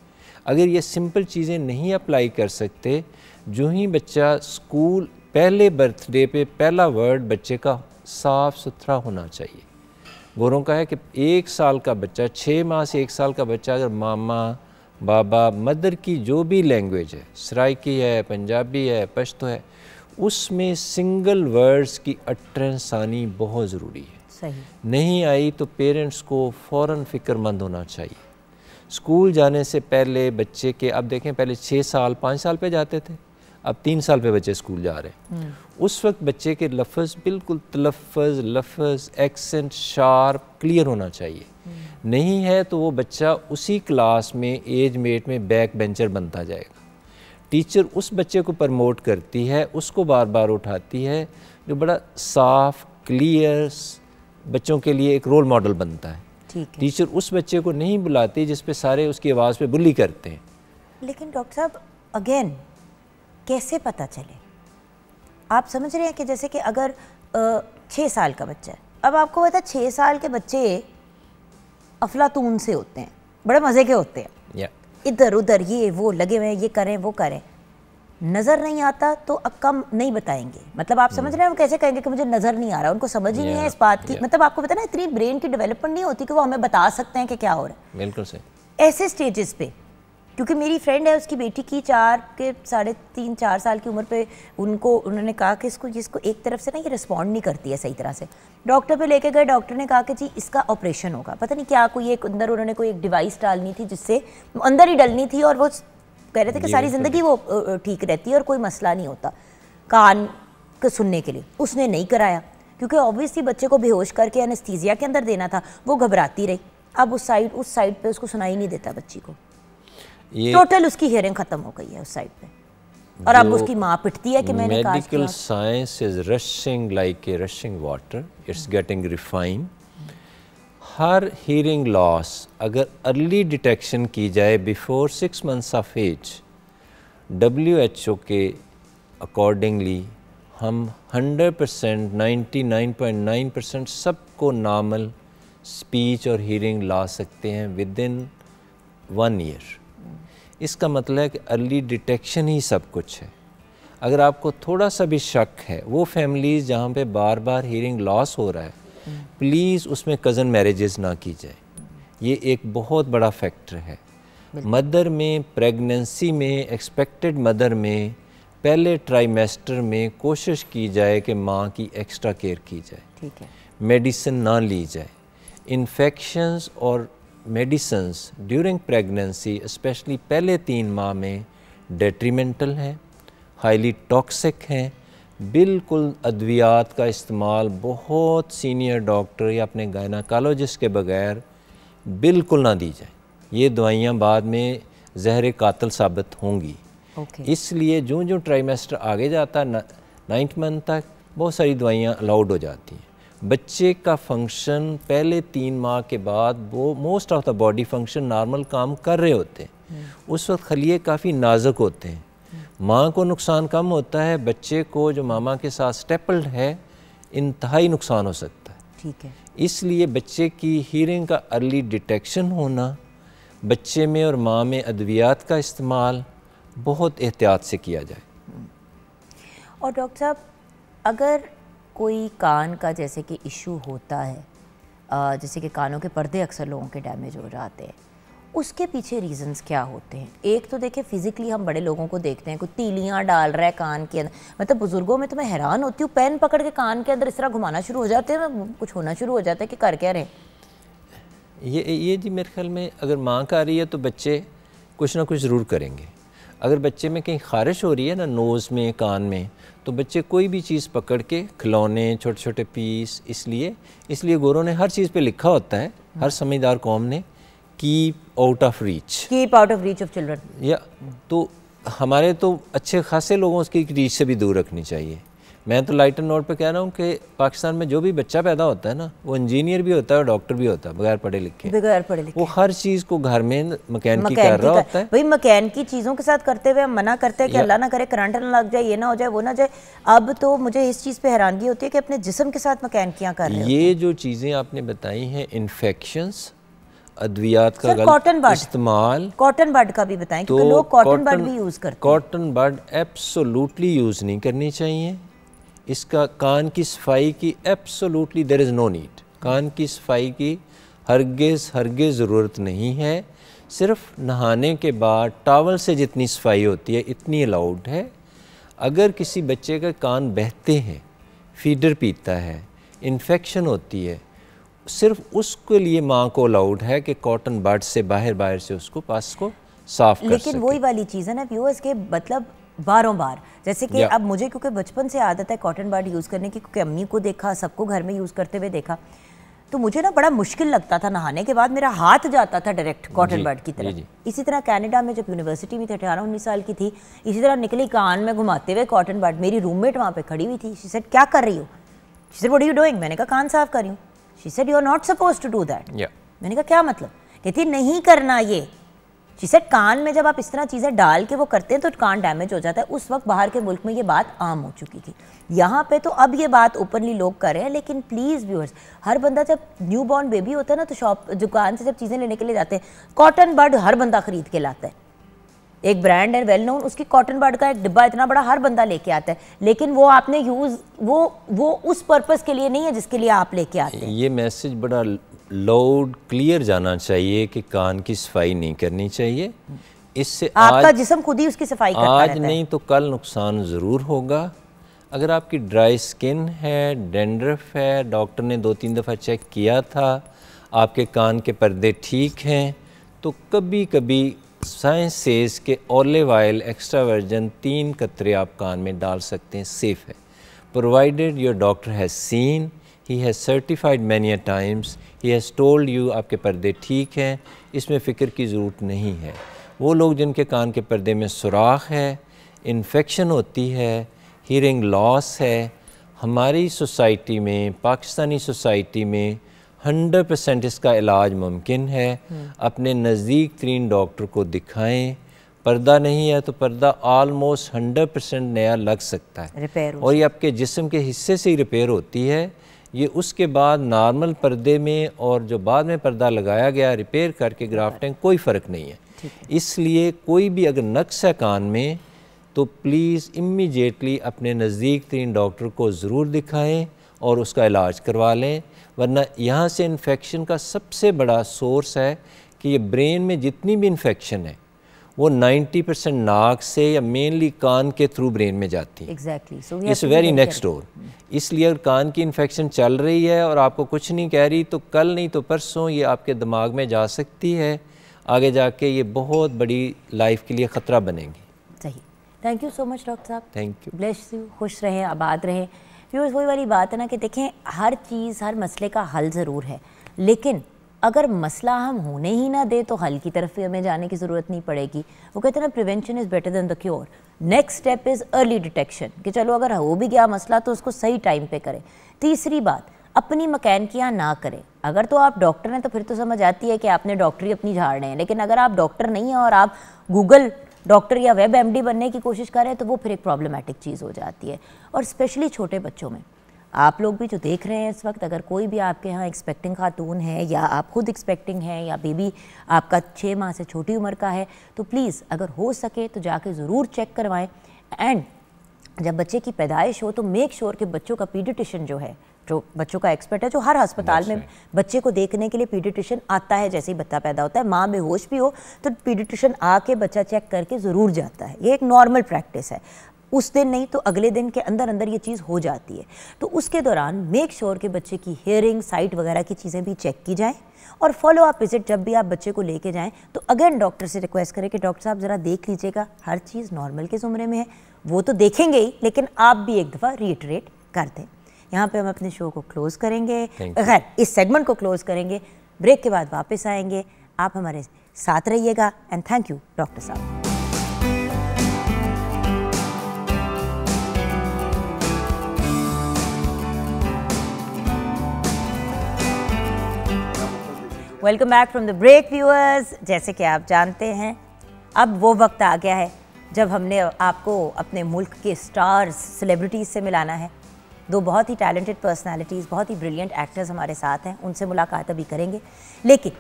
Speaker 3: अगर ये सिंपल चीज़ें नहीं अप्लाई कर सकते, जो ही बच्चा स्कूल पहले बर्थडे पे पहला वर्ड बच्चे का साफ़ सुथरा होना चाहिए। गोरों का है कि 1 साल का बच्चा, 6 माह से 1 साल का बच्चा अगर मामा बाबा मदर की जो भी लैंग्वेज है, सराइकी है, पंजाबी है, पश्तो है, उसमें सिंगल वर्ड्स की अटरेंस आनी बहुत ज़रूरी है।
Speaker 1: सही
Speaker 3: नहीं आई तो पेरेंट्स को फ़ौरन फ़िक्रमंद होना चाहिए। स्कूल जाने से पहले बच्चे के, अब देखें पहले 6 साल 5 साल पे जाते थे, अब 3 साल पे बच्चे स्कूल जा रहे हैं। उस वक्त बच्चे के लफ्ज़ बिल्कुल तलफ़्फ़ुज़, लफ्ज़, एक्सेंट शार्प क्लियर होना चाहिए। नहीं है तो वो बच्चा उसी क्लास में एज मेट में बैक बेंचर बनता जाएगा। टीचर उस बच्चे को प्रमोट करती है, उसको बार बार उठाती है, जो बड़ा साफ क्लियर बच्चों के लिए एक रोल मॉडल बनता है।
Speaker 1: ठीक है।
Speaker 3: टीचर उस बच्चे को नहीं बुलाती जिस पे सारे उसकी आवाज़ पे बुली करते हैं।
Speaker 1: लेकिन डॉक्टर साहब अगेन कैसे पता चले? आप समझ रहे हैं कि जैसे कि अगर 6 साल का बच्चा है, अब आपको पता है 6 साल के बच्चे अफलातून से होते हैं, बड़े मज़े के होते हैं, इधर उधर ये वो लगे हुए हैं, ये करें वो करें, नज़र नहीं आता तो अब कम नहीं बताएंगे। मतलब आप समझ रहे हैं, हम कैसे कहेंगे कि मुझे नज़र नहीं आ रहा, उनको समझ ही नहीं है इस बात की। मतलब आपको पता है ना, इतनी ब्रेन की डेवलपमेंट नहीं होती कि वो हमें बता सकते हैं कि क्या हो रहा है।
Speaker 3: बिल्कुल सही।
Speaker 1: ऐसे स्टेजेस पे, क्योंकि मेरी फ्रेंड है, उसकी बेटी की 4 के 3.5-4 साल की उम्र पे उन्होंने कहा कि इसको एक तरफ से ना ये रिस्पॉन्ड नहीं करती है सही तरह से। डॉक्टर पे लेके गए, डॉक्टर ने कहा कि जी इसका ऑपरेशन होगा, पता नहीं क्या, कोई एक अंदर उन्होंने कोई एक डिवाइस डालनी थी जिससे अंदर ही डलनी थी, और वो कह रहे थे कि सारी ज़िंदगी वो ठीक रहती है और कोई मसला नहीं होता कान को सुनने के लिए। उसने नहीं कराया क्योंकि ऑब्वियसली बच्चे को बेहोश करके एनेस्थीसिया के अंदर देना था, वो घबराती रही। अब उस साइड पे उसको सुनाई नहीं देता बच्ची को, टोटल उसकी हियरिंग खत्म हो गई है उस साइड पे, और अब उसकी माँ पिटती है कि मैंने कहा।
Speaker 3: Medical science is rushing like a rushing water, it's getting refined. हर हीयरिंग लॉस अगर अर्ली डिटेक्शन की जाए before 6 months of age, WHO के अकॉर्डिंगली हम 100%, 99.9% सबको नॉर्मल स्पीच और हीयरिंग ला सकते हैं विद इन 1 year। इसका मतलब है कि अर्ली डिटेक्शन ही सब कुछ है। अगर आपको थोड़ा सा भी शक है, वो फैमिलीज़ जहाँ पे बार बार हीयरिंग लॉस हो रहा है, प्लीज़ उसमें कज़न मैरिजेस ना की जाए। ये एक बहुत बड़ा फैक्टर है। मदर में, प्रेगनेंसी में, एक्सपेक्टेड मदर में पहले ट्राइमेस्टर में कोशिश की जाए कि माँ की एक्स्ट्रा केयर की जाए।
Speaker 1: ठीक है।
Speaker 3: मेडिसिन ना ली जाए। इन्फेक्शंस और मेडिसिन्स ड्यूरिंग प्रेगनेंसी स्पेशली पहले 3 माह में डेट्रीमेंटल हैं, हाईली टॉक्सिक हैं। बिल्कुल अद्वियात का इस्तेमाल बहुत सीनियर डॉक्टर या अपने गायनाकोलॉजिस्ट के बगैर बिल्कुल ना दी जाए। ये दवाइयाँ बाद में जहर कातिल साबित होंगी। इसलिए जो जो ट्राइमेस्टर आगे जाता है 9th मंथ तक बहुत सारी दवाइयाँ अलाउड हो जाती हैं। बच्चे का फंक्शन पहले 3 माह के बाद वो most of the body function normal काम कर रहे होते हैं। उस वक्त खलिए काफ़ी नाजुक होते हैं, माँ को नुकसान कम होता है, बच्चे को जो मामा के साथ स्टेपल्ड है इंतहाई नुकसान हो सकता है।
Speaker 1: ठीक है।
Speaker 3: इसलिए बच्चे की हीयरिंग का अर्ली डिटेक्शन होना बच्चे में और माँ में अद्वियात का इस्तेमाल बहुत एहतियात से किया जाए।
Speaker 1: और डॉक्टर साहब, अगर कोई कान का जैसे कि इशू होता है, जैसे कि कानों के पर्दे अक्सर लोगों के डैमेज हो जाते हैं, उसके पीछे रीजंस क्या होते हैं? एक तो देखिए फिजिकली हम बड़े लोगों को देखते हैं, कोई तीलियां डाल रहा है कान के अंदर, मतलब बुजुर्गों में तो मैं हैरान होती हूँ, पेन पकड़ के कान के अंदर इस तरह घुमाना शुरू हो जाते हैं, कुछ होना शुरू हो जाता है कि कर क्या रहे।
Speaker 3: ये जी मेरे ख्याल में अगर माँ का आ रही है तो बच्चे कुछ ना कुछ ज़रूर करेंगे। अगर बच्चे में कहीं ख़ारिश हो रही है ना, नोज़ में, कान में, तो बच्चे कोई भी चीज़ पकड़ के, खिलौने, छोटे छोटे पीस, इसलिए गोरों ने हर चीज़ पे लिखा होता है, हर समझदार कौम ने, keep out of reach of children. या तो हमारे तो अच्छे खासे लोगों उसकी रीच से भी दूर रखनी चाहिए। मैं तो लाइटर नोट पे कह रहा हूँ कि पाकिस्तान में जो भी बच्चा पैदा होता है ना, वो इंजीनियर भी होता है और डॉक्टर भी होता है, बगैर पढ़े लिखे। वो हर चीज़ को घर में मकैनिकी कर रहा होता है।
Speaker 1: भाई मकैनिकी चीज़ों के साथ करते हुए हम मना करते हैं कि अल्लाह ना करे करंट ना लग जाए, ये ना हो जाए, वो ना जाए। अब तो मुझे इस चीज़ पे हैरानगी होती है कि अपने जिस्म के साथ मकैनिकियाँ कर रहे हैं।
Speaker 3: ये जो चीज़ें आपने बताई हैं, इन्फेक्शंस, अद्वियात का गलत इस्तेमाल,
Speaker 1: कॉटन बड का भी बताएं, क्योंकि लोग कॉटन बड भी यूज़ करते हैं।
Speaker 3: कॉटन बड एब्सोल्युटली यूज़ नहीं करनी चाहिए। इसका कान की सफाई की absolutely there is no need. कान की सफाई की हरगिज़ ज़रूरत नहीं है। सिर्फ नहाने के बाद टॉवल से जितनी सफाई होती है इतनी अलाउड है। अगर किसी बच्चे के कान बहते हैं, फीडर पीता है, इन्फेक्शन होती है, सिर्फ उसके लिए माँ को अलाउड है कि कॉटन बड से बाहर से उसको पास को साफ कर सके।
Speaker 1: लेकिन वही वाली चीज़ है ना व्यूअर्स के, मतलब बार जैसे कि अब मुझे क्योंकि बचपन से आदत है कॉटन बड यूज़ करने की, क्योंकि अम्मी को देखा, सबको घर में यूज़ करते हुए देखा, तो मुझे ना बड़ा मुश्किल लगता था नहाने के बाद, मेरा हाथ जाता था डायरेक्ट कॉटन बड की तरफ। इसी तरह कनाडा में जब यूनिवर्सिटी में थी, 18-19 साल की थी, इसी तरह निकली कान में घुमाते हुए कॉटन बड। मेरी रूममेट वहाँ पे खड़ी हुई थी, शी सेड क्या कर रही हो? She said what are you doing? मैंने कहा कान साफ कर रही हूँ। She said you are not supposed to do that. मैंने कहा क्या मतलब? कहती नहीं करना ये। शी सेड कान में जब आप इस तरह चीज़ें डाल के वो करते हैं तो कान डैमेज हो जाता है। उस वक्त बाहर के मुल्क में ये बात आम हो चुकी थी। यहाँ पे तो अब ये बात ओपनली लोग कर रहे हैं, लेकिन प्लीज़ व्यूअर्स, हर बंदा जब न्यू बॉर्न बेबी होता है ना, तो दुकान से जब चीज़ें लेने के लिए जाते हैं, कॉटन बड हर बंदा खरीद के लाता है। एक ब्रांड है वेल नोन, उसकी कॉटन बड का एक डिब्बा इतना बड़ा हर बंदा लेके आता है, लेकिन वो आपने यूज़ वो उस पर्पज़ के लिए नहीं है जिसके लिए आप लेके आते हैं।
Speaker 3: ये मैसेज बड़ा लाउड क्लियर जाना चाहिए कि कान की सफाई नहीं करनी चाहिए। इससे
Speaker 1: आपका जिस्म खुद ही उसकी सफाई करता
Speaker 3: आज
Speaker 1: रहता
Speaker 3: नहीं
Speaker 1: है।
Speaker 3: तो कल नुकसान ज़रूर होगा। अगर आपकी ड्राई स्किन है, डेंड्रफ है, डॉक्टर ने 2-3 दफ़ा चेक किया था, आपके कान के पर्दे ठीक हैं, तो कभी कभी साइंस सेज के ऑलिव ऑयल एक्स्ट्रा वर्जन 3 कतरे आप कान में डाल सकते हैं, सेफ़ है, provided your doctor has seen, he has certified many a times, he has told you आपके पर्दे ठीक हैं, इसमें फ़िक्र की ज़रूरत नहीं है। वो लोग जिनके कान के पर्दे में सुराख है, इन्फेक्शन होती है, हीयरिंग लॉस है, हमारी सोसाइटी में, पाकिस्तानी सोसाइटी में 100% इसका इलाज मुमकिन है। अपने नज़दीक तरीन डॉक्टर को दिखाएं। पर्दा नहीं है तो पर्दा ऑलमोस्ट 100% नया लग सकता है,
Speaker 1: रिपेयर
Speaker 3: और ये आपके जिस्म के हिस्से से ही रिपेयर होती है। ये उसके बाद नॉर्मल पर्दे में और जो बाद में पर्दा लगाया गया रिपेयर करके ग्राफ्टिंग कोई फ़र्क नहीं है। इसलिए कोई भी अगर नक्स है कान में तो प्लीज़ इमीडिएटली अपने नज़दीक तरीन डॉक्टर को ज़रूर दिखाएं और उसका इलाज करवा लें, वरना यहाँ से इन्फेक्शन का सबसे बड़ा सोर्स है कि ये ब्रेन में जितनी भी इन्फेक्शन है वो 90% नाक से या मेनली कान के थ्रू ब्रेन में जाती है।
Speaker 1: Exactly, so
Speaker 3: it's very next door. इसलिए अगर कान की इन्फेक्शन चल रही है और आपको कुछ नहीं कह रही तो कल नहीं तो परसों ये आपके दिमाग में जा सकती है, आगे जाके ये बहुत बड़ी लाइफ के लिए ख़तरा बनेगी।
Speaker 1: सही, thank you so much doctor साहब,
Speaker 3: थैंक यू,
Speaker 1: ब्लेस यू, खुश रहें, आबाद रहें। व्यूअर्स, वही वाली बात है ना कि देखें हर चीज़, हर मसले का हल ज़रूर है, लेकिन अगर मसला हम होने ही ना दे तो हल की तरफ भी हमें जाने की ज़रूरत नहीं पड़ेगी। वो कहते हैं ना prevention is better than the cure. Next step is early detection, कि चलो अगर हो भी गया मसला तो उसको सही टाइम पे करें। तीसरी बात, अपनी मकैनिकियाँ ना करें। अगर तो आप डॉक्टर हैं तो फिर तो समझ आती है कि आपने डॉक्टरी अपनी झाड़ रहे हैं, लेकिन अगर आप डॉक्टर नहीं हैं और आप गूगल डॉक्टर या वेब एमडी बनने की कोशिश कर रहे हैं तो वो फिर एक प्रॉब्लमेटिक चीज़ हो जाती है। और स्पेशली छोटे बच्चों में आप लोग भी जो देख रहे हैं इस वक्त, अगर कोई भी आपके यहाँ एक्सपेक्टिंग खातून है या आप खुद एक्सपेक्टिंग हैं या बेबी आपका 6 माह से छोटी उम्र का है, तो प्लीज़ अगर हो सके तो जाके ज़रूर चेक करवाएं। एंड जब बच्चे की पैदाइश हो तो मेक श्योर कि बच्चों का पीडियाट्रिशियन जो है, जो बच्चों का एक्सपर्ट है, जो हर अस्पताल में बच्चे को देखने के लिए पीडियाट्रिशियन आता है जैसे ही बच्चा पैदा होता है, माँ बेहोश भी हो तो पीडियाट्रिशियन आके बच्चा चेक करके ज़रूर जाता है। ये एक नॉर्मल प्रैक्टिस है, उस दिन नहीं तो अगले दिन के अंदर अंदर ये चीज़ हो जाती है। तो उसके दौरान मेक श्योर कि बच्चे की हियरिंग, साइट वगैरह की चीज़ें भी चेक की जाएँ। और फॉलो अप विजिट जब भी आप बच्चे को लेके जाएं तो अगेन डॉक्टर से रिक्वेस्ट करें कि डॉक्टर साहब ज़रा देख लीजिएगा, हर चीज़ नॉर्मल के ज़ुमरे में है। वो तो देखेंगे ही, लेकिन आप भी एक दफ़ा रीइटरेट कर दें। यहाँ पे हम अपने शो को क्लोज़ करेंगे, खैर इस सेगमेंट को क्लोज़ करेंगे, ब्रेक के बाद वापस आएंगे। आप हमारे साथ रहिएगा एंड थैंक यू डॉक्टर साहब। Welcome back from the break viewers. जैसे कि आप जानते हैं अब वो वक्त आ गया है जब हमने आपको अपने मुल्क के स्टार्स, सेलिब्रिटीज़ से मिलाना है। दो बहुत ही टैलेंटेड पर्सनालिटीज़, बहुत ही ब्रिलियंट एक्टर्स हमारे साथ हैं, उनसे मुलाकात अभी करेंगे। लेकिन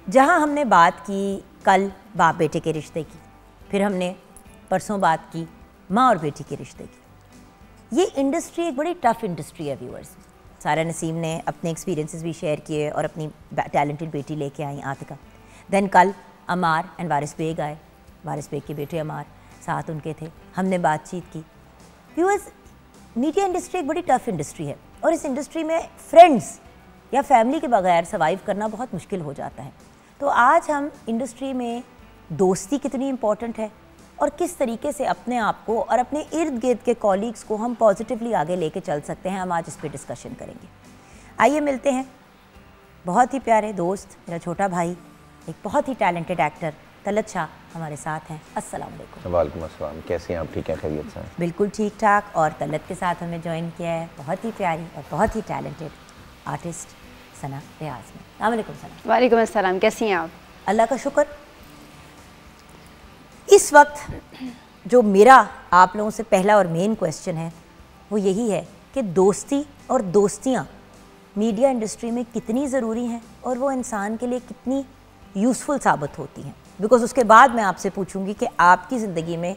Speaker 1: जहां हमने बात की कल बाप बेटे के रिश्ते की, फिर हमने परसों बात की माँ और बेटी के रिश्ते की। ये इंडस्ट्री एक बड़ी टफ़ इंडस्ट्री है व्यूअर्स। सारा नसीम ने अपने एक्सपीरियंसेस भी शेयर किए और अपनी टैलेंटेड बेटी लेके आई आतिका। देन कल अमार एंड वारिस बेग आए, वारिस बेग के बेटे अमार साथ उनके थे, हमने बातचीत की। व्यूअर्स, मीडिया इंडस्ट्री एक बड़ी टफ़ इंडस्ट्री है और इस इंडस्ट्री में फ्रेंड्स या फैमिली के बगैर सर्वाइव करना बहुत मुश्किल हो जाता है। तो आज हम इंडस्ट्री में दोस्ती कितनी इम्पॉर्टेंट है और किस तरीके से अपने आप को और अपने इर्द गिर्द के कॉलीग्स को हम पॉजिटिवली आगे लेके चल सकते हैं, हम आज इस पर डिस्कशन करेंगे। आइए मिलते हैं बहुत ही प्यारे दोस्त, मेरा छोटा भाई, एक बहुत ही टैलेंटेड एक्टर तलत शाह हमारे साथ हैं। अस्सलाम वालेकुम।
Speaker 4: वालेकुम अस्सलाम। कैसी हैं आप? ठीक हैं, खैरियत से?
Speaker 1: बिल्कुल ठीक ठाक। और तलत के साथ हमें ज्वाइन किया है बहुत ही प्यारी और बहुत ही टैलेंटेड आर्टिस्ट सना रियाज ने। अस्सलाम वालेकुम सना।
Speaker 5: वालेकुम अस्सलाम। कैसी हैं आप?
Speaker 1: अल्लाह का शुक्र। इस वक्त जो मेरा आप लोगों से पहला और मेन क्वेश्चन है वो यही है कि दोस्ती और दोस्तियाँ मीडिया इंडस्ट्री में कितनी ज़रूरी हैं और वो इंसान के लिए कितनी यूज़फुल साबित होती हैं। बिकॉज उसके बाद मैं आपसे पूछूंगी कि आपकी ज़िंदगी में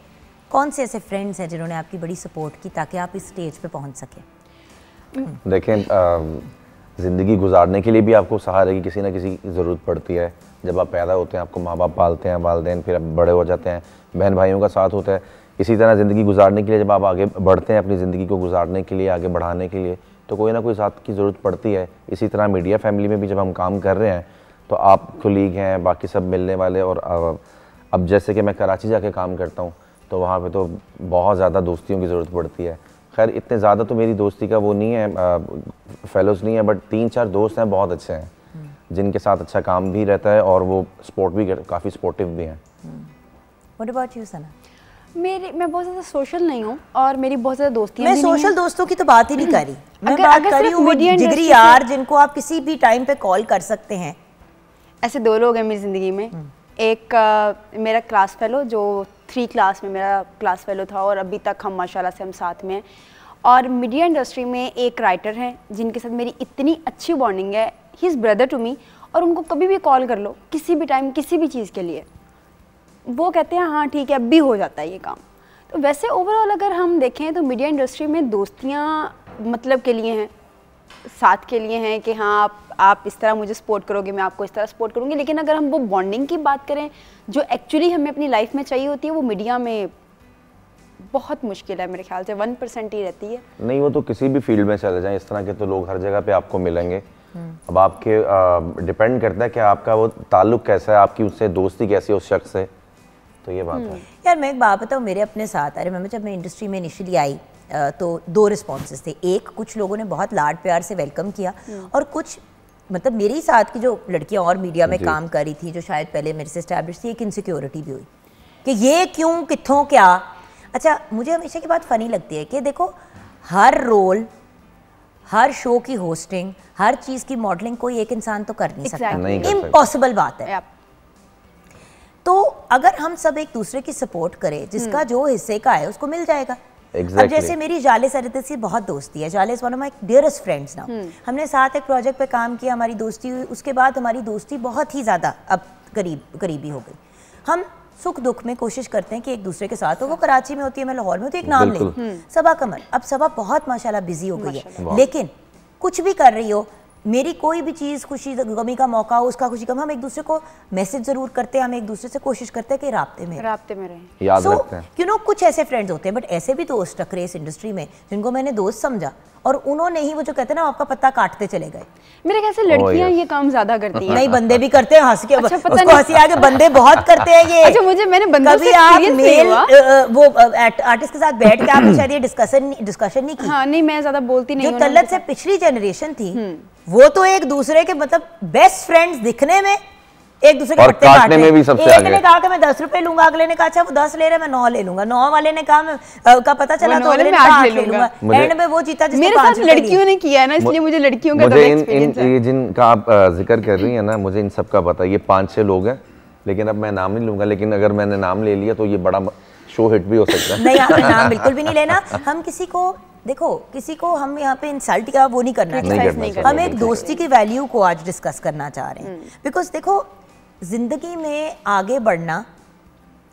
Speaker 1: कौन से ऐसे फ्रेंड्स हैं जिन्होंने आपकी बड़ी सपोर्ट की ताकि आप इस स्टेज पे पहुंच सकें।
Speaker 4: देखें, ज़िंदगी गुजारने के लिए भी आपको सहारे की किसी ना किसी की ज़रूरत पड़ती है। जब आप पैदा होते हैं आपको माँ बाप पालते हैं, वालिदैन, फिर आप बड़े हो जाते हैं, बहन भाइयों का साथ होता है। इसी तरह ज़िंदगी गुजारने के लिए जब आप आगे बढ़ते हैं, अपनी ज़िंदगी को गुजारने के लिए, आगे बढ़ाने के लिए, तो कोई ना कोई साथ की ज़रूरत पड़ती है। इसी तरह मीडिया फैमिली में भी जब हम काम कर रहे हैं तो आप कोलीग हैं, बाकी सब मिलने वाले। और अब जैसे कि मैं कराची जाके काम करता हूँ तो वहाँ पे तो बहुत ज़्यादा दोस्तियों की ज़रूरत पड़ती है। खैर इतने ज़्यादा तो मेरी दोस्ती का वो नहीं है, फेलोज़ नहीं है, बट 3-4 दोस्त हैं बहुत अच्छे हैं जिनके साथ अच्छा काम भी रहता है और वो सपोर्ट भी काफ़ी सपोर्टिव भी हैं।
Speaker 1: What about you, सना?
Speaker 5: मैं बहुत ज़्यादा सोशल नहीं हूँ और मेरी बहुत ज़्यादा दोस्तियाँ
Speaker 1: मैं
Speaker 5: भी नहीं
Speaker 1: सोशल
Speaker 5: हैं।
Speaker 1: दोस्तों की तो बात ही नहीं कर रही। मैं
Speaker 5: अगर-
Speaker 1: बात
Speaker 5: अगर
Speaker 1: कर रही
Speaker 5: सिर्फ
Speaker 1: हूँ वो
Speaker 5: मीडिया
Speaker 1: जिगरी
Speaker 5: इंडस्ट्री
Speaker 1: यार जिनको आप किसी भी टाइम पे कॉल कर सकते हैं।
Speaker 5: ऐसे 2 लोग हैं मेरी ज़िंदगी में। एक मेरा क्लास फेलो जो 3 क्लास में मेरा क्लास फेलो था और अभी तक हम माशाल्लाह से हम साथ में हैं। और मीडिया इंडस्ट्री में एक राइटर हैं जिनके साथ मेरी इतनी अच्छी बॉन्डिंग है, he is brother to me. और उनको कभी भी कॉल कर लो, किसी भी टाइम, किसी भी चीज़ के लिए, वो कहते हैं हाँ ठीक है, अब भी हो जाता है ये काम। तो वैसे ओवरऑल अगर हम देखें तो मीडिया इंडस्ट्री में दोस्तियाँ मतलब के लिए हैं, साथ के लिए हैं कि हाँ आप इस तरह मुझे सपोर्ट करोगे, मैं आपको इस तरह सपोर्ट करूँगी। लेकिन अगर हम वो बॉन्डिंग की बात करें जो एक्चुअली हमें अपनी लाइफ में चाहिए होती है, वो मीडिया में बहुत मुश्किल है, मेरे ख्याल से 1% ही रहती है।
Speaker 4: नहीं, वो तो किसी भी फील्ड में चले जाएं, इस तरह के तो लोग हर जगह पे आपको मिलेंगे। अब आपके डिपेंड करता है कि आपका वो ताल्लुक कैसा है, आपकी उससे दोस्ती कैसी है उस शख्स से, तो ये बात है।
Speaker 1: यार मैं एक बात बताऊँ, मेरे अपने साथ, अरे मैं जब मैं इंडस्ट्री में इनिशियली आई तो 2 रिस्पॉन्सेज थे। एक, कुछ लोगों ने बहुत लाड प्यार से वेलकम किया और कुछ मतलब मेरी साथ की जो लड़कियां और मीडिया में काम कर रही थी जो शायद पहले मेरे से एस्टैब्लिश थी, एक इनसिक्योरिटी भी हुई कि ये क्यों, कित्थों, क्या। अच्छा, मुझे हमेशा की बात फ़नी लगती है कि देखो हर रोल, हर शो की होस्टिंग, हर चीज़ की मॉडलिंग कोई एक इंसान तो कर नहीं सकता, इम्पॉसिबल बात है। तो अगर हम सब एक दूसरे की सपोर्ट करें, जिसका जो हिस्से का है उसको मिल जाएगा। अब जैसे मेरी जाले सरते से बहुत दोस्ती है, जाले is one of my dearest friends now. हमने साथ एक प्रोजेक्ट पे काम किया, हमारी दोस्ती हुई, उसके बाद हमारी दोस्ती बहुत ही ज़्यादा अब करीबी हो गई। हम सुख दुख में कोशिश करते हैं कि एक दूसरे के साथ हो। वो कराची में होती है, मैं लाहौर में होती हूँ। एक नाम ले सबा कमर, अब सबा बहुत माशाल्लाह बिजी हो गई है, लेकिन कुछ भी कर रही हो, मेरी कोई भी चीज़, खुशी गमी का मौका हो, उसका खुशी कम, हम एक दूसरे को मैसेज जरूर करते हैं, हम एक दूसरे से कोशिश करते हैं कि राब्ते में रहें,
Speaker 4: याद रखते हैं।
Speaker 1: यू नो कुछ ऐसे फ्रेंड्स होते हैं, बट ऐसे भी दोस्त टकरे इस इंडस्ट्री में जिनको मैंने दोस्त समझा और उन्होंने ही वो जो कहते हैं ना आपका पत्ता काटते चले गए।
Speaker 5: मेरे ख्याल से लड़कियां ये काम ज्यादा करती हैं।
Speaker 1: नहीं, बंदे भी करते हैं, हंस के उसको हंसी आके बंदे बहुत करते हैं ये।
Speaker 5: अच्छा, मैंने बंदों से
Speaker 1: एक्सपीरियंस नहीं हुआ। वो आर्टिस्ट के साथ बैठ के आपने शायद ये डिस्कशन नहीं की।
Speaker 5: हाँ, नहीं, मैं ज्यादा बोलती नहीं।
Speaker 1: जो तलत से पिछली जनरेशन थी वो तो एक दूसरे के मतलब बेस्ट फ्रेंड्स दिखने में, एक दूसरे के पत्ते काटने में भी सबसे आगे। एक ने कहा कि मैं 10 रुपए लूंगा, अगले ने कहा अच्छा वो 10 ले रहे मैं 9 ले लूंगा, 9 वाले ने कहा मैं का पता चला तो अगले ने 8 ले लूंगा। एंड में वो जीता जिसने 5 रुपए लिए।
Speaker 5: लड़कियों ने किया है ना, इसलिए मुझे लड़कियों का ज्यादा एक्सपीरियंस है।
Speaker 4: ये जिनका आप जिक्र कर रही है ना, मुझे इन सब का पता है। ये 5-6 लोग हैं, लेकिन अब मैं नाम नहीं लूंगा, लेकिन अगर मैंने नाम ले लिया तो ये बड़ा शो हिट भी हो सकता है।
Speaker 1: नहीं, आपने नाम बिल्कुल भी नहीं लेना। हम किसी को देखो, किसी को हम यहाँ पे इंसल्ट या वो नहीं करना चाहिए। हम एक दोस्ती की वैल्यू को आज डिस्कस करना चाह रहे हैं। बिकॉज देखो, जिंदगी में आगे बढ़ना,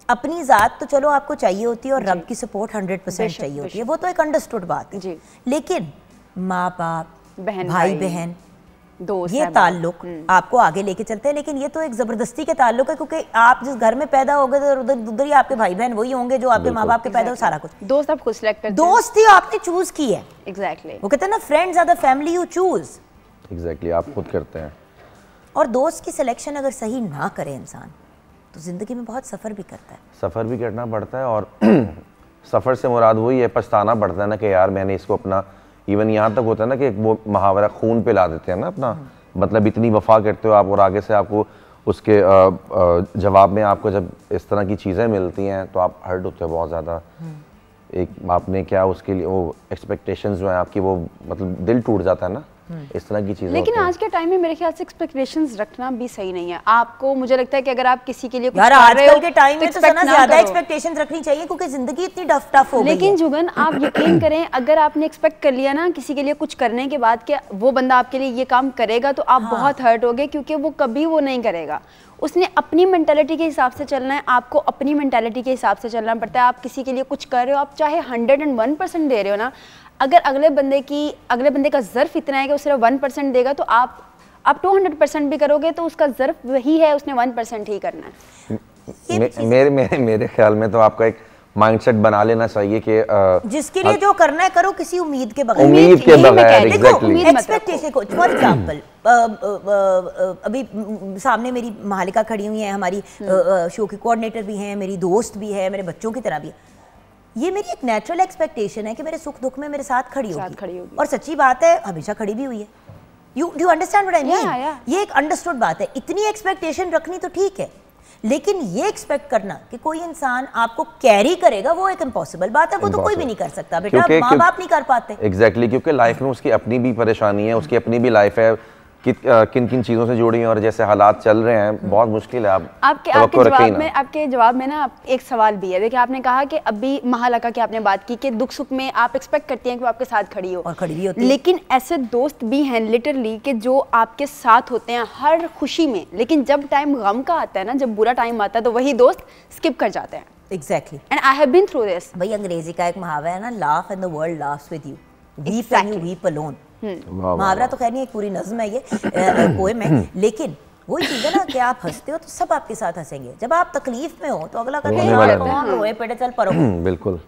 Speaker 1: अपनी ज़ात तो चलो आपको चाहिए होती है और रब की सपोर्ट 100% चाहिए होती है, वो तो एक अंडरस्टूड बात है। लेकिन माँ बाप, भाई बहन, दोस्त, ये ताल्लुक आपको आगे लेके चलते हैं। लेकिन ये तो एक जबरदस्ती के ताल्लुक है, क्योंकि आप जिस घर में पैदा हो गए तो उधर ही आपके भाई बहन वही होंगे जो आपके माँ बाप के पैदा हो, सारा कुछ।
Speaker 5: दोस्त आप खुद सिलेक्ट करते हैं,
Speaker 1: दोस्ती आपने चूज की है।
Speaker 5: एग्जैक्टली,
Speaker 1: वो कहते हैं ना, friends are the family you choose.
Speaker 4: Exactly, आप खुद करते हैं।
Speaker 1: और दोस्त की सिलेक्शन अगर सही ना करे इंसान तो जिंदगी में बहुत सफर भी करता है।
Speaker 4: सफर भी करना पड़ता है, और सफर से मुराद वही है, पछताना पड़ता है ना कि यार मैंने इसको अपना, इवन यहाँ तक होता है ना कि वो मुहावरा खून पे ला देते हैं ना अपना, मतलब इतनी वफा करते हो आप और आगे से आपको उसके जवाब में आपको जब इस तरह की चीज़ें मिलती हैं तो आप हर्ट होते हो बहुत ज़्यादा। एक आपने क्या उसके लिए वो एक्सपेक्टेशंस जो है आपकी, वो मतलब दिल टूट जाता है ना, इस तरह की चीजें।
Speaker 5: लेकिन आज के टाइम में मेरे ख्याल से एक्सपेक्टेशंस रखना भी सही नहीं है। आपको, मुझे लगता है कि अगर आप किसी के लिए कुछ
Speaker 1: कर रहे हो, आजकल के टाइम में तो सना ज्यादा एक्सपेक्टेशंस रखनी चाहिए, क्योंकि जिंदगी इतनी टफ हो गई है।
Speaker 5: लेकिन जुगन, आप यकीन करें, अगर आपने एक्सपेक्ट कर लिया ना किसी के लिए कुछ करने के बाद कि वो बंदा आपके लिए ये काम करेगा, तो आप बहुत हर्ट होगे, क्योंकि वो कभी वो नहीं करेगा। उसने अपनी मेंटालिटी के हिसाब से चलना है, आपको अपनी मेंटालिटी के हिसाब से चलना पड़ता है। आप किसी के लिए कुछ कर रहे हो, आप चाहे 101% दे रहे हो ना, अगर अगले बंदे का ज़र्फ इतना है कि वो सिर्फ 1% देगा, तो आप 200% भी करोगे तो उसका ज़र्फ वही है, उसने 1% ही करना है।
Speaker 4: मेरे ख्याल में तो आपका एक माइंडसेट बना लेना चाहिए कि
Speaker 1: जिसके लिए जो करना है करो, किसी उम्मीद के बगैर।
Speaker 4: एग्जैक्टली,
Speaker 1: एक्सपेक्टेशन को, फॉर एग्जांपल अभी सामने मेरी महालिका खड़ी हुई है, हमारी शो की कोऑर्डिनेटर भी हैं, मेरी दोस्त भी है, मेरे बच्चों की तरह भी है। ये मेरी एक नेचुरल एक्सपेक्टेशन है कि मेरे सुख दुख में मेरे साथ खड़ी होगी, और सच्ची बात है हमेशा खड़ी भी हुई है। You understand what I mean? ये एक अंडरस्टूड बात है। इतनी एक्सपेक्टेशन रखनी तो ठीक है, लेकिन ये एक्सपेक्ट करना कि कोई इंसान आपको कैरी करेगा, वो एक इम्पॉसिबल बात है। वो तो कोई भी नहीं कर सकता बेटा, माँ बाप नहीं कर पाते।
Speaker 4: एग्जैक्टली, क्योंकि लाइफ में उसकी अपनी भी परेशानी है, उसकी अपनी भी लाइफ है, किन किन चीज़ों से जुड़ी हैं, और जैसे हालात चल रहे हैं बहुत मुश्किल है।
Speaker 5: आपके जवाब में ना एक सवाल भी है। देखिए, आपने कहा कि अभी महालका की आपने बात की कि दुख सुख में आप एक्सपेक्ट करती हैं कि वो आपके साथ खड़ी हो,
Speaker 1: और खड़ी भी होती है।
Speaker 5: लेकिन ऐसे दोस्त भी हैं लिटरली कि जो आपके साथ होते हैं हर खुशी में, लेकिन जब टाइम गम का आता है ना, जब बुरा टाइम आता है, तो वही दोस्त स्किप कर जाते हैं।
Speaker 1: Exactly,
Speaker 5: and I have been through this.
Speaker 1: भाई अंग्रेजी का एक मुहावरा है ना, laugh and the world laughs with you, weep and you weep alone. मुहावरा तो खैर नहीं, एक पूरी नज्म है ये, पोएम है, लेकिन वही चीज है ना कि आप हंसते हो तो सब आपके साथ हंसेंगे, जब आप तकलीफ में हो तो अगला कहता है कौन रोए पेटे चल परो।
Speaker 4: बिल्कुल,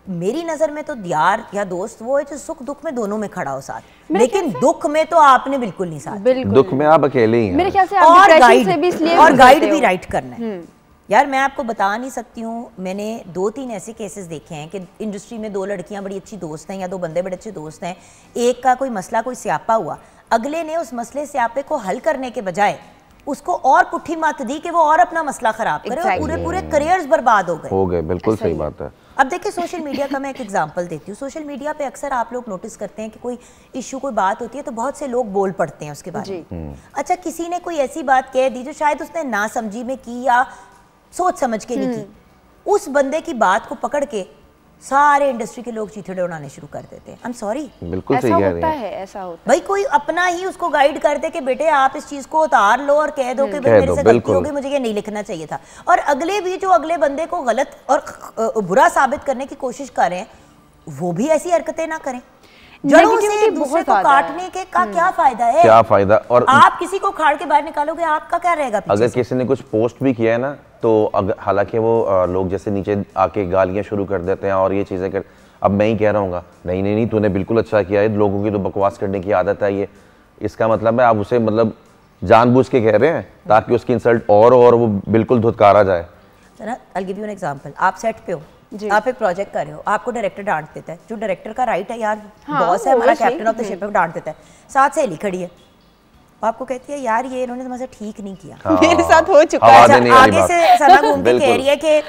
Speaker 1: मेरी नजर में तो यार या दोस्त वो है जो सुख दुख में दोनों में खड़ा हो साथ, लेकिन दुख में तो आपने बिल्कुल नहीं साथ।
Speaker 4: दुख में आप अकेले ही हैं।
Speaker 5: मेरे ख्याल से
Speaker 1: और गाइड भी राइट करना है। यार मैं आपको बता नहीं सकती हूँ, मैंने 2-3 ऐसे केसेस देखे हैं कि इंडस्ट्री में 2 लड़कियां बड़ी अच्छी दोस्त हैं या 2 बंदे बड़े अच्छे दोस्त हैं, एक का कोई मसला, कोई स्यापा हुआ, अगले ने उस मसले स्यापे को हल करने के बजाय उसको और पुट्ठी मत दी कि वो और अपना मसला खराब करे, और पूरे करियर्स बर्बाद हो गए।
Speaker 4: बिल्कुल सही बात है।
Speaker 1: अब देखिए, सोशल मीडिया का मैं एक एग्जांपल देती हूँ। सोशल मीडिया पे अक्सर आप लोग नोटिस करते हैं कि कोई इशू, कोई बात होती है तो बहुत से लोग बोल पड़ते हैं उसके बारे में। अच्छा, किसी ने कोई ऐसी बात कह दी जो शायद उसने ना समझी में की या सोच समझ के नहीं की, उस बंदे की बात को पकड़ के सारे इंडस्ट्री के लोग चीथड़े उड़ाने शुरू कर देते हैं। आई एम सॉरी,
Speaker 4: बिल्कुल सही
Speaker 5: ऐसा
Speaker 4: कह रही
Speaker 5: होता
Speaker 4: हैं।
Speaker 5: है, ऐसा होता
Speaker 1: भाई कोई अपना ही उसको गाइड कर दे कि बेटे आप इस चीज को उतार लो और कह दो कि भाई
Speaker 4: कह
Speaker 1: मेरे
Speaker 4: दो,
Speaker 1: से गलती
Speaker 4: बिल्कुल।
Speaker 1: हो गई, मुझे ये नहीं लिखना चाहिए था। और अगले भी जो अगले बंदे को गलत और बुरा साबित करने की कोशिश कर रहे हैं, वो भी ऐसी हरकतें ना करें। जड़ों से
Speaker 5: Negativity
Speaker 1: एक दूसरे
Speaker 5: बहुत
Speaker 1: को
Speaker 5: ज्यादा है।
Speaker 1: काटने के का क्या फायदा है?
Speaker 4: क्या फायदा? और
Speaker 1: आप किसी को खाड़ के बाहर निकालोगे, आपका क्या रहेगा पीछे
Speaker 4: अगर
Speaker 1: से?
Speaker 4: किसी ने कुछ पोस्ट भी किया है ना, तो हालांकि वो लोग जैसे नीचे आके गालियां शुरू कर देते हैं और ये चीज़ें कर, अब मैं ही कह रहा हूँ नहीं नहीं नहीं तूने बिल्कुल अच्छा किया है, लोगों की तो बकवास करने की आदत है ये, इसका मतलब है आप उसे मतलब जानबूझ के कह रहे हैं ताकि उसकी इंसल्ट और वो बिल्कुल धुतकारा जाए।
Speaker 1: I'll give you an example. आप सेट पे हो, आप एक प्रोजेक्ट कर रहे हो, आपको डायरेक्टर डांट देता है, जो डायरेक्टर का राइट है यार, बॉस है हमारा, कैप्टन ऑफ द शिप है, डांट देता है। साथ सहेली खड़ी है, आपको कहती है यार ये इन्होंने तुम्हारे साथ ठीक नहीं किया।
Speaker 5: मेरे साथ हो चुका
Speaker 4: हवा
Speaker 5: है।
Speaker 4: देने वाली
Speaker 1: आगे
Speaker 4: बात।
Speaker 1: से सना घूम के कह
Speaker 4: बिल्कुल।
Speaker 1: रही है कि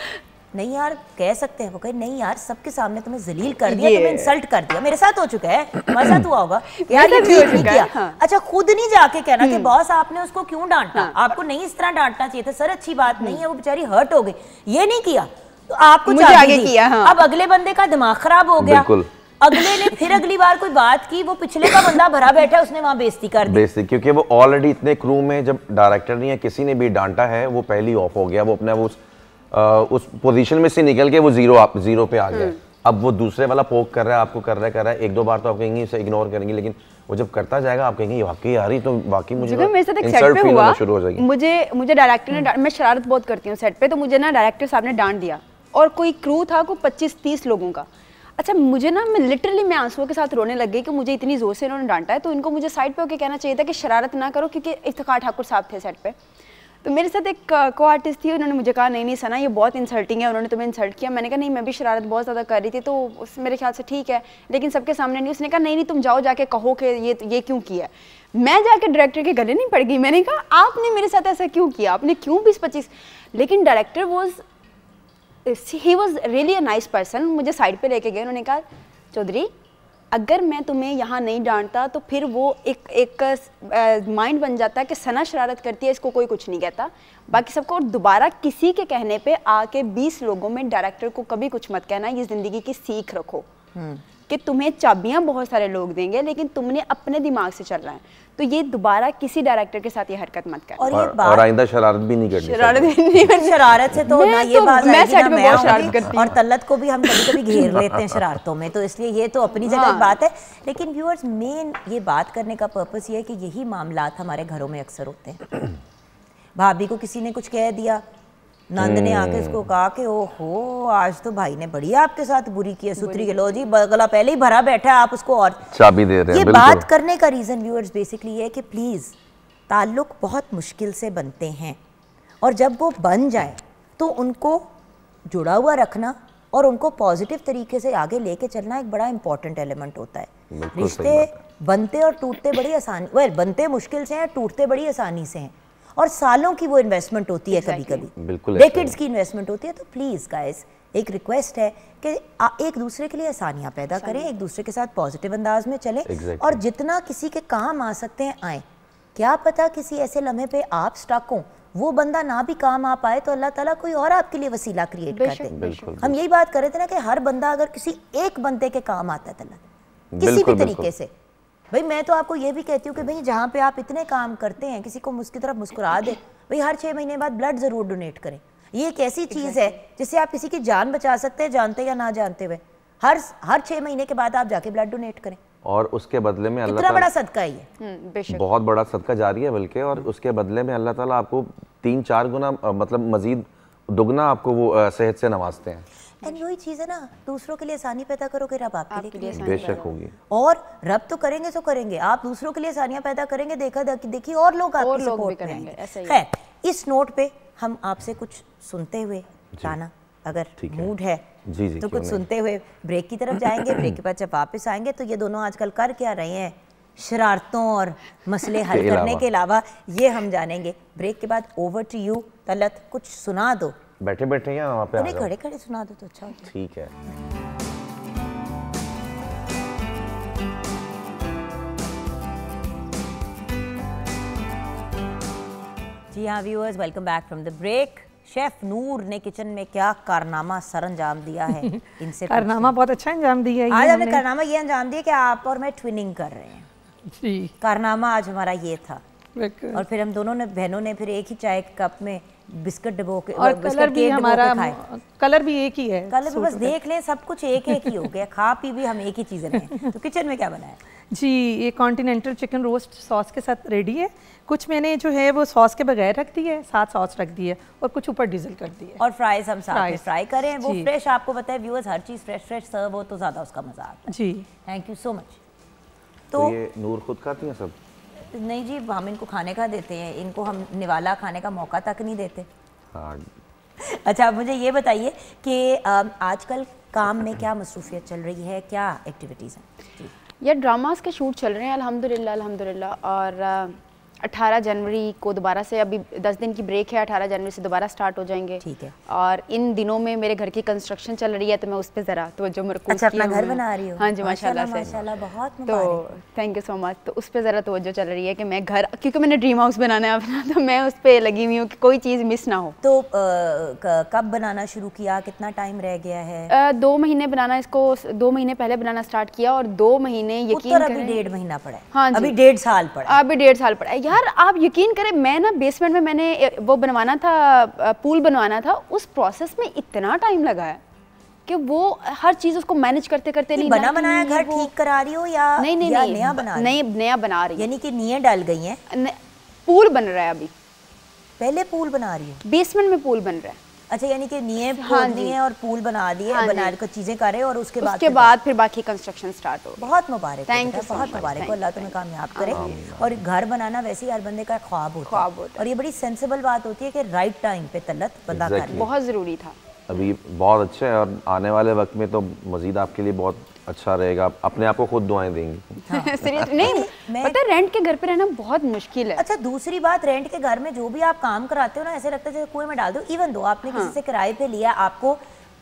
Speaker 1: नहीं यार कह सकते हैं, वो कहे नहीं यार सबके सामने तुम्हें जलील कर दिया, तुम्हें इंसल्ट कर दिया। मेरे साथ हो चुका है, तुम्हारे साथ हुआ होगा यार, ये
Speaker 5: मेरे साथ भी हो
Speaker 1: ठीक नहीं
Speaker 5: चुका
Speaker 1: किया।
Speaker 5: है, हाँ।
Speaker 1: अच्छा खुद नहीं जाके कहना कि बॉस आपने उसको क्यों डांटा, आपको नहीं इस तरह डांटना चाहिए था सर, अच्छी बात नहीं है, वो बेचारी हर्ट हो गई, ये नहीं किया तो आपको
Speaker 5: मुझे
Speaker 1: चाबी
Speaker 5: आगे
Speaker 1: दी।
Speaker 5: किया, हाँ।
Speaker 1: अब अगले बंदे का दिमाग खराब हो गया,
Speaker 4: बिल्कुल।
Speaker 1: अगले ने फिर अगली बार कोई बात की, वो पिछले का बंदा भरा बैठा है, उसने वहां बेइज्जती कर दी।
Speaker 4: बेसिक, क्योंकि वो ऑलरेडी इतने क्रू में जब डायरेक्टर ने या किसी ने भी डांटा है, वो पहले ही ऑफ हो गया, वो अपना उस पोजीशन में से निकल के वो जीरो पे आ गया। अब वो दूसरे वाला पोक कर रहा है, आपको कर रहा है, एक दो बार तो आप कहेंगे इसे इग्नोर करेंगे, लेकिन वो जब करता जाएगा आप कहेंगे वाकई यार ही तो वाकई मुझे
Speaker 5: मेरे साथ एक सेट
Speaker 4: इंसल्ट
Speaker 5: पे
Speaker 4: फील
Speaker 5: हुआ,
Speaker 4: होना शुरू हो जाएगी।
Speaker 5: मुझे डायरेक्टर ने, मैं शरारत बहुत करती हूँ सेट पे, तो मुझे ना डायरेक्टर साहब ने डांट दिया और कोई क्रू था को 25-30 लोगों का। अच्छा मुझे ना, मैं लिटरली मैं आंसुओं के साथ रोने लग गई कि मुझे इतनी जोर से इन्होंने डांटा है, तो इनको मुझे साइड पे होकर कहना चाहिए था कि शरारत ना करो, क्योंकि इफ्तिखार ठाकुर साहब थे सेट पे। तो मेरे साथ एक को आर्टिस्ट थी, उन्होंने मुझे कहा नहीं नहीं सना ये बहुत इंसल्टिंग है, उन्होंने तुम्हें इंसल्ट किया। मैंने कहा नहीं मैं भी शरारत बहुत ज़्यादा कर रही थी, तो उस मेरे ख्याल से ठीक है, लेकिन सबके सामने नहीं। उसने कहा नहीं नहीं तुम जाओ जाके कहो कि ये क्यों किया। मैं जाके डायरेक्टर के गले नहीं पड़ गई, मैंने कहा आपने मेरे साथ ऐसा क्यों किया, आपने क्यों 20-25। लेकिन director he was really a nice person, मुझे साइड पे लेके गए, उन्होंने कहा चौधरी अगर मैं तुम्हें यहाँ नहीं डांटता तो फिर वो एक माइंड बन जाता है कि सना शरारत करती है, इसको कोई कुछ नहीं कहता बाकी सबको। और दोबारा किसी के कहने पे आके 20 लोगों में डायरेक्टर को कभी कुछ मत कहना, ये ज़िंदगी की सीख रखो कि तुम्हें चाबियां बहुत सारे लोग देंगे लेकिन तुमने अपने दिमाग से चलना है। तो ये दोबारा किसी डायरेक्टर के साथ ये हरकत मत करना।
Speaker 1: और ये
Speaker 4: और
Speaker 1: बात
Speaker 4: आइंदा शरारत भी नहीं करनी।
Speaker 1: शरारत से तो ना ये बात
Speaker 5: मैं
Speaker 1: आएगी
Speaker 5: सेट
Speaker 1: ना
Speaker 5: में
Speaker 1: मैं
Speaker 5: बहुत शरारत
Speaker 1: आऊंगी,
Speaker 5: करती
Speaker 1: और तल्लत को भी हम कभी कभी घेर लेते हैं शरारतों में, तो इसलिए ये तो अपनी जगह एक बात है। लेकिन व्यूअर्स मेन ये बात करने का पर्पस ये है कि यही मामलात हमारे घरों में अक्सर होते हैं। भाभी को किसी ने कुछ कह दिया, नंद ने आके उसको कहा कि ओहो आज तो भाई ने बड़ी आपके साथ बुरी की है, सुथरी के लो जी गला पहले ही भरा बैठा है, आप उसको और
Speaker 4: चाबी दे रहे हैं।
Speaker 1: ये
Speaker 4: बिल्कुल।
Speaker 1: बात करने का रीज़न व्यूअर्स बेसिकली ये है कि प्लीज़ ताल्लुक़ बहुत मुश्किल से बनते हैं, और जब वो बन जाए तो उनको जुड़ा हुआ रखना और उनको पॉजिटिव तरीके से आगे लेके चलना एक बड़ा इंपॉर्टेंट एलिमेंट होता है।
Speaker 4: बिल्कुल सही
Speaker 1: रिश्ते
Speaker 4: बात
Speaker 1: बनते और टूटते बड़ी आसानी, बनते मुश्किल से हैं, टूटते बड़ी आसानी से हैं, और सालों की वो इन्वेस्टमेंट होती है कभी कभी,
Speaker 4: बिल्कुल
Speaker 1: डेकेड्स की इन्वेस्टमेंट होती है। तो प्लीज़ गाइस एक रिक्वेस्ट है कि एक दूसरे के लिए आसानियाँ पैदा करें, एक दूसरे के साथ पॉजिटिव अंदाज में चलें, और जितना किसी के काम आ सकते हैं आएँ। क्या पता किसी ऐसे लम्हे पे आप स्टक हो, वो बंदा ना भी काम आ पाए तो अल्लाह ताला कोई और आपके लिए वसीला क्रिएट कर दे। हम यही बात कर रहे थे ना कि हर बंदा अगर किसी एक बंदे के काम आता है अल्लाह किसी भी तरीके से, भाई मैं तो आपको ये भी कहती हूँ कि भाई जहाँ पे आप इतने काम करते हैं किसी को उसकी तरफ मुस्कुरा दे, भाई हर 6 महीने बाद ब्लड ज़रूर डोनेट करें। ये एक ऐसी चीज़ है जिससे आप किसी की जान बचा सकते हैं, जानते या ना जानते हुए। हर 6 महीने के बाद आप जाके ब्लड डोनेट करें,
Speaker 4: और उसके बदले में अल्लाह
Speaker 1: इतना
Speaker 4: ताला
Speaker 1: बड़ा सदका ही है,
Speaker 4: बहुत बड़ा सदका जारी है बल्कि, और उसके बदले में अल्लाह ताला आपको 3-4 गुना मतलब मजीद दुगना आपको वो सेहत से नवाजते हैं।
Speaker 1: एंड वही चीज़ है ना, दूसरों के लिए आसानी पैदा करोगे रब आपके लिए
Speaker 4: बेशक होगी,
Speaker 1: और रब तो करेंगे तो करेंगे, आप दूसरों के लिए आसानियां पैदा करेंगे, देखिए और लोग आपकी सपोर्ट में आएंगे। खैर इस नोट पे हम आपसे कुछ सुनते हुए जाना, अगर मूड है
Speaker 4: जी
Speaker 1: तो कुछ सुनते हुए ब्रेक की तरफ जाएंगे। ब्रेक के बाद जब वापस आएंगे तो ये दोनों आजकल कर क्या रहे हैं, शरारतों और मसले हल करने के अलावा, ये हम जानेंगे। ब्रेक के बाद ओवर टू यू तलत, कुछ सुना दो।
Speaker 4: बैठे बैठे या वहाँ पे
Speaker 1: खड़े खड़े सुना दो तो अच्छा होता।
Speaker 4: ठीक है।
Speaker 1: जी हाँ viewers, welcome back from the break. Chef Noor ने किचन में क्या कारनामा सर अंजाम दिया है इनसे
Speaker 2: कारनामा बहुत अच्छा अंजाम दिया है।
Speaker 1: आज हमने कारनामा ये अंजाम दिया कि आप और मैं ट्विनिंग कर रहे हैं
Speaker 2: जी।
Speaker 1: कारनामा आज हमारा ये था। और फिर हम दोनों ने बहनों ने फिर एक ही चाय के कप में बिस्किट डुबो के
Speaker 2: और कलर भी हमारा कलर भी एक ही है।
Speaker 1: कलर भी बस देख लें सब कुछ एक ही हो गया, खा पी भी हम एक ही चीज़ रहे हैं। तो किचन में क्या बनाया
Speaker 2: जी? ये कॉन्टिनेंटल चिकन रोस्ट सॉस के साथ रेडी है। कुछ मैंने जो है वो सॉस के बगैर रख दी है, साथ सॉस रख दी है और कुछ ऊपर डीजल कर दी है।
Speaker 1: और फ्राइज हम साथ में फ्राई करें, वो फ्रेश। आपको पता है व्यूअर्स, हर चीज़ फ्रेश फ्रेश सर्व हो तो ज़्यादा उसका मज़ा आता है
Speaker 2: जी।
Speaker 1: Thank you so much.
Speaker 4: तो ये नूर खुद खाती हैं सब?
Speaker 1: नहीं जी, हम इनको खाने का देते हैं, इनको हम निवाला खाने का मौका तक नहीं देते।
Speaker 4: हाँ।
Speaker 1: अच्छा, मुझे ये बताइए कि आजकल काम में क्या मसरूफियत चल रही है, क्या एक्टिविटीज़ हैं?
Speaker 5: यार ड्रामास के शूट चल रहे हैं अल्हम्दुलिल्लाह। और 18 जनवरी को दोबारा से, अभी 10 दिन की ब्रेक है, 18 जनवरी से दोबारा स्टार्ट हो जाएंगे।
Speaker 1: ठीक है।
Speaker 5: और इन दिनों में मेरे घर की कंस्ट्रक्शन चल रही है तो मैं उस पे ज़रा तवज्जो मरकूज़
Speaker 1: अच्छा, अपना घर बना रही हो?
Speaker 5: हाँ जी, माशाल्लाह से।
Speaker 1: माशाल्लाह, बहुत
Speaker 5: तो थैंक यू सो मच। तो उस पे ज़रा तवज्जो चल रही है कि मैं घर, क्योंकि मैंने ड्रीम हाउस बनाना है अपना, तो मैं उस पे लगी हुई हूँ कि कोई चीज़ मिस ना हो।
Speaker 1: तो कब बनाना शुरू किया, कितना टाइम रह गया है?
Speaker 5: 2 महीने बनाना, इसको 2 महीने पहले बनाना स्टार्ट किया और 2 महीने यकीन
Speaker 1: अभी 1.5 महीना पड़ा है।
Speaker 5: हाँ जी,
Speaker 1: अभी 1.5 साल पड़ा है।
Speaker 5: अभी 1.5 साल पड़ा है। यार आप यकीन करें, मैं ना बेसमेंट में मैंने वो बनवाना था, पूल बनवाना था, उस प्रोसेस में इतना टाइम लगा है कि वो हर चीज उसको मैनेज करते करते नहीं
Speaker 1: बना बनाया घर ठीक करा रही हो या
Speaker 5: नहीं
Speaker 1: नया बना रही?
Speaker 5: नया बना रही,
Speaker 1: यानी कि नींवें डाल गई हैं?
Speaker 5: पूल बन रहा है अभी।
Speaker 1: पहले पूल बना रही हो?
Speaker 5: बेसमेंट में पूल बन रहा है।
Speaker 1: अच्छा, यानी कि नींव खोदनी है और पूल बना दिए, बना कर चीजें करे और उसके बाद
Speaker 5: फिर बाकी कंस्ट्रक्शन स्टार्ट हो।
Speaker 1: बहुत मुबारक,
Speaker 5: थैंक यू,
Speaker 1: बहुत मुबारक, अल्लाह तुम्हें कामयाब करे। और घर बनाना वैसे ही हर बंदे का ख्वाब होता है और ये बड़ी सेंसिबल बात होती है कि राइट टाइम पे तलत बंदा कर ले।
Speaker 5: बहुत ज़रूरी था।
Speaker 4: अभी बहुत अच्छा है और आने वाले वक्त में तो मजीद आपके लिए बहुत अच्छा रहेगा। अपने आप को खुद दुआएं देंगी।
Speaker 1: हाँ।
Speaker 5: नहीं, पता है रेंट के घर पे रहना बहुत मुश्किल है।
Speaker 1: अच्छा, दूसरी बात, रेंट के घर में जो भी आप काम कराते हो ना, ऐसे लगता है जैसे कुएं में डाल दो। इवन दो आपने किसी से किराए पे लिया, आपको,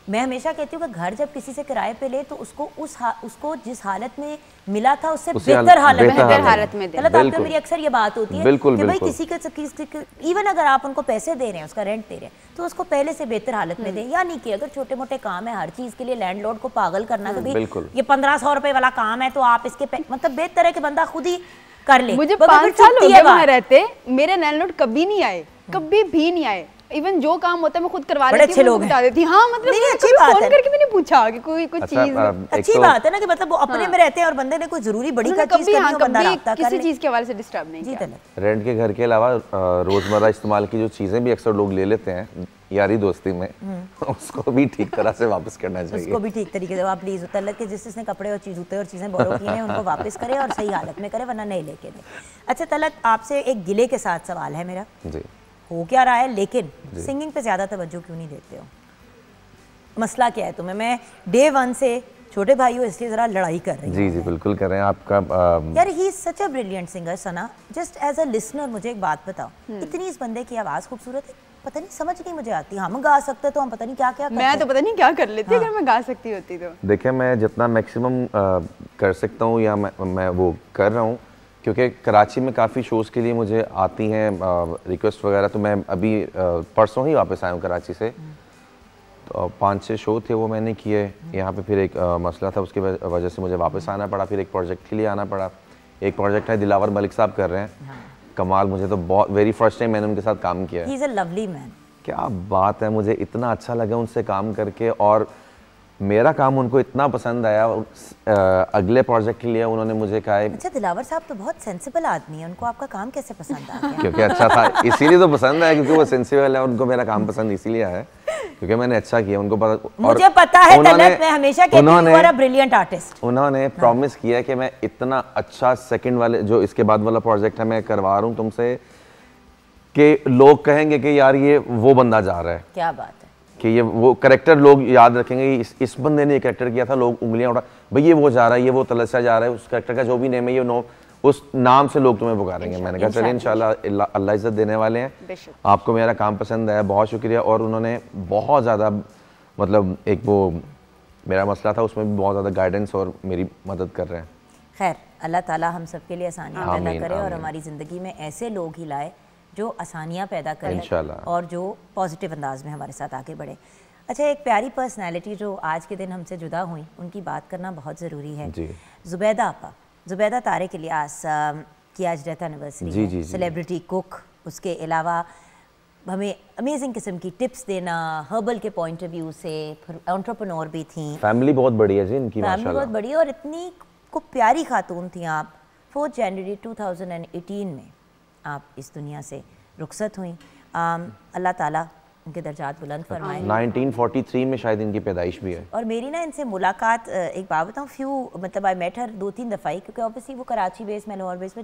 Speaker 1: मैं हमेशा कहती हूँ कि घर जब किसी से किराए पे ले तो उसको जिस हालत में मिला था उससे बेहतर हालत में दे। गलत आपको, मेरी अक्सर ये बात होती है कि भाई किसी के इवन अगर आप उनको पैसे दे रहे हैं, उसका रेंट दे रहे हैं, तो उसको पहले से बेहतर हालत में दें। यानी कि अगर छोटे मोटे काम है, हर चीज के लिए लैंडलॉर्ड को पागल करना, तो भाई ये 1500 रुपए वाला काम है तो आप इसके मतलब बेहतर है कि बंदा खुद ही कर ले।
Speaker 5: मुझे 5 साल हो गए वहाँ रहते, मेरे लैंडलॉर्ड कभी नहीं आए, कभी भी नहीं आए। इवन जो काम होता है मैं खुद करवा लेती हूँ, बता देती। हाँ, मतलब
Speaker 1: अच्छी बात
Speaker 5: फोन करके भी नहीं पूछा कि कोई कुछ चीज।
Speaker 1: अच्छी बात है ना कि मतलब वो अपने में रहते हैं और बंदे ने कोई जरूरी बड़ी चीज करनी हो, बंदा राब्ता कर ले।
Speaker 5: किसी चीज के हवाले से डिस्टर्ब नहीं किया।
Speaker 4: रेंट के घर के अलावा रोजमर्रा इस्तेमाल की जो चीजें भी अक्सर लोग ले लेते हैं यारी दोस्ती में, उसको भी ठीक तरह से वापस करना चाहिए।
Speaker 1: उसको भी ठीक तरीके से आप प्लीज तलत के जिसने कपड़े और जूते और चीजें बोरो की हैं उनको वापस करें और सही हालत में करें, वरना नहीं लेके दें। अच्छा तलत, आपसे एक गिले के साथ सवाल है मेरा।
Speaker 4: जी।
Speaker 1: हो क्या रहा है, लेकिन सिंगिंग पे ज्यादा तवज्जो क्यों नहीं देते हो? मसला क्या है तुम्हें? मैं डे 1 से छोटे भाई हो इसलिए जरा लड़ाई कर रही हूँ।
Speaker 4: जी बिल्कुल कर रहे हैं। आपका
Speaker 1: यार he is such a brilliant singer. Sana, just as a listener मुझे एक बात बताओ, इतनी इस बंदे की आवाज खूबसूरत है, पता नहीं समझ नहीं मुझे आती। हम गा सकते तो हम पता नहीं क्या क्या करते।
Speaker 5: मैं तो पता नहीं क्या कर लेती अगर मैं गा सकती होती तो।
Speaker 4: देखिए, मैं जितना मैक्सिमम कर सकता हूँ या मैं वो कर रहा हूँ, क्योंकि कराची में काफ़ी शोज़ के लिए मुझे आती हैं रिक्वेस्ट वगैरह। तो मैं अभी परसों ही वापस आया हूँ कराची से, तो 5-6 शो थे वो मैंने किए। यहाँ पे फिर एक मसला था, उसकी वजह से मुझे वापस आना पड़ा। फिर एक प्रोजेक्ट के लिए आना पड़ा। एक प्रोजेक्ट है दिलावर मलिक साहब कर रहे हैं, कमाल। मुझे तो बहुत वेरी फर्स्ट टाइम मैंने उनके साथ काम किया।
Speaker 1: He is a lovely man.
Speaker 4: क्या बात है, मुझे इतना अच्छा लगा उनसे काम करके और मेरा काम उनको इतना पसंद आया। अगले प्रोजेक्ट के लिए उन्होंने मुझे कहा है।
Speaker 1: अच्छा, दिलावर साहब तो बहुत सेंसिबल आदमी है, उनको आपका काम कैसे पसंद आ गया?
Speaker 4: क्योंकि अच्छा था इसीलिए तो पसंद आया, क्योंकि वो सेंसिबल है। उनको मेरा काम पसंद इसीलिए आया क्योंकि मैंने अच्छा किया, उनको पता।
Speaker 1: मुझे पता है तलत, मैं हमेशा कहती हूं you are a brilliant artist.
Speaker 4: उन्होंने प्रॉमिस किया कि मैं इतना अच्छा सेकंड वाले जो इसके बाद वाला प्रोजेक्ट है मैं करवा रहा हूं तुमसे कि लोग कहेंगे कि यार ये वो बंदा जा रहा है।
Speaker 1: क्या बात है
Speaker 4: कि ये वो कैरेक्टर लोग याद रखेंगे, इस बंदे ने ये कैरेक्टर किया था, लोग उंगलियां उठा, भाई ये वो जा रहा है, ये वो तलस्या जा रहा है, उस कैरेक्टर का जो भी नेम है, ये उस नाम से लोग तुम्हें पुकारेंगे। मैंने कहा चलिए इंशाल्लाह, अल्लाह इज्जत देने वाले हैं। आपको मेरा काम पसंद आया, बहुत शुक्रिया। और उन्होंने बहुत ज़्यादा मतलब एक वो मेरा मसला था उसमें भी बहुत ज़्यादा गाइडेंस और मेरी मदद कर रहे हैं।
Speaker 1: खैर, अल्लाह ताला हम सब के लिए आसानियाँ पैदा करे और हमारी ज़िंदगी में ऐसे लोग ही लाए जो आसानियाँ पैदा करे
Speaker 4: इंशाल्लाह।
Speaker 1: और जो पॉजिटिव अंदाज में हमारे साथ आगे बढ़े। अच्छा, एक प्यारी पर्सनैलिटी जो आज के दिन हमसे जुदा हुई, उनकी बात करना बहुत ज़रूरी है।
Speaker 4: जी।
Speaker 1: ज़ुबैदा आपा, ज़ुबैदा तारिक इलियास की आज डेथ एनिवर्सरी
Speaker 4: जी,
Speaker 1: है।
Speaker 4: जी, जी।
Speaker 1: सेलिब्रिटी कुक, उसके अलावा हमें अमेजिंग किस्म की टिप्स देना, हर्बल के पॉइंट ऑफ व्यू से, फिर एंटरप्रेन्योर भी थी।
Speaker 4: फैमिली बहुत बड़ी है जी इनकी
Speaker 1: फैमिली
Speaker 4: माशाल्लाह।
Speaker 1: बहुत बड़ी और इतनी को प्यारी खातून थी आप। 4 जनवरी 2018 में आप इस दुनिया से रुखसत हुई। अल्लाह ताला उनके दर्जात बुलंद फरमाए।
Speaker 4: 1943 में शायद इनकी पैदाइश भी है।
Speaker 1: और मेरी ना इनसे मुलाकात, एक बात बताऊँ, मतलब आई मेट हर 2-3 दफ़ा ही, क्योंकि ऑब्वियसली वो कराची बेस में, लाहौर बेस में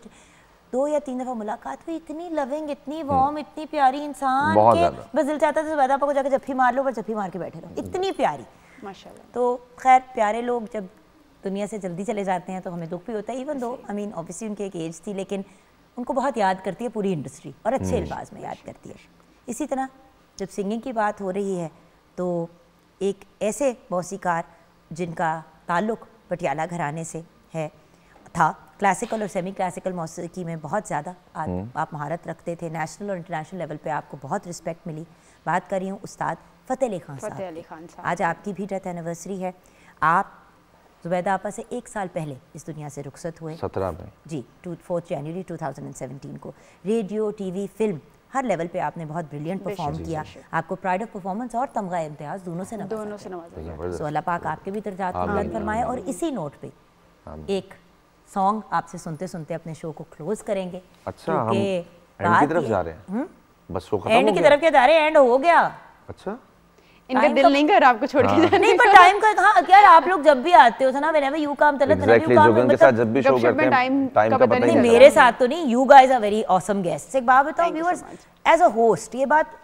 Speaker 1: 2 या 3 दफ़ा मुलाकात हुई। इतनी लविंग, इतनी वार्म, इतनी प्यारी इंसान
Speaker 4: बहुत
Speaker 1: के
Speaker 4: ज़्यादा।
Speaker 1: बस दिल चाहता था ज़ुबैदा आपा को जाकर जफ्फी मार लो, पर जफ्फी मार के बैठे रहो। इतनी प्यारी।
Speaker 5: माशाल्लाह।
Speaker 1: तो खैर, प्यारे लोग जब दुनिया से जल्दी चले जाते हैं तो हमें दुख भी होता है। Even though I mean obviously उनकी एक एज थी, लेकिन उनको बहुत याद करती है पूरी इंडस्ट्री, और अच्छे अल्फाज में याद करती है। इसी तरह जब सिंगिंग की बात हो रही है तो एक ऐसे मौसीकार जिनका ताल्लुक़ पटियाला घराने से था, क्लासिकल और सेमी क्लासिकल मौसीकी में बहुत ज़्यादा आप महारत रखते थे। नेशनल और इंटरनेशनल लेवल पे आपको बहुत रिस्पेक्ट मिली। बात कर रही हूँ उस्ताद फ़तेह अली खान साहब।
Speaker 5: फ़तेह अली खान साहब।
Speaker 1: आज आपकी भी डेथ एनिवर्सरी है। आप ज़ुबैदा आपा से 1 साल पहले इस दुनिया से रुखसत हुए।
Speaker 4: 17 में
Speaker 1: जी, 4 जनवरी 2017 को। रेडियो, टीवी, फिल्म, हर लेवल पे आपने बहुत ब्रिलियंट परफॉर्म किया। आपको प्राइड ऑफ परफॉर्मेंस और तमगा इम्तियाज़ दोनों से नवाजा। सो अल्लाह पाक आपके भी दर्जात बुलंद फरमाए। और इसी नोट पे एक सॉन्ग आपसे सुनते सुनते अपने शो को क्लोज करेंगे।
Speaker 4: अच्छा, हम एंड की तरफ जा रहे हैं। बस शो खत्म हो गया।
Speaker 1: एंड की तरफ क्या जा रहे हैं? एंड हो गया।
Speaker 4: अच्छा,
Speaker 5: इनका दिल नहीं कर आपको छोड़ के जाने।
Speaker 1: नहीं, पर टाइम का कहाँ यार, आप लोग जब भी आते हो ना, whenever you come,
Speaker 4: एग्जैक्टली जोगन के साथ जब भी शो करते हैं टाइम का पता
Speaker 1: नहीं,
Speaker 4: नहीं
Speaker 1: मेरे साथ तो नहीं। You guys are very awesome guests. एक बात बताओ व्यूअर्स, एज अ होस्ट ये बात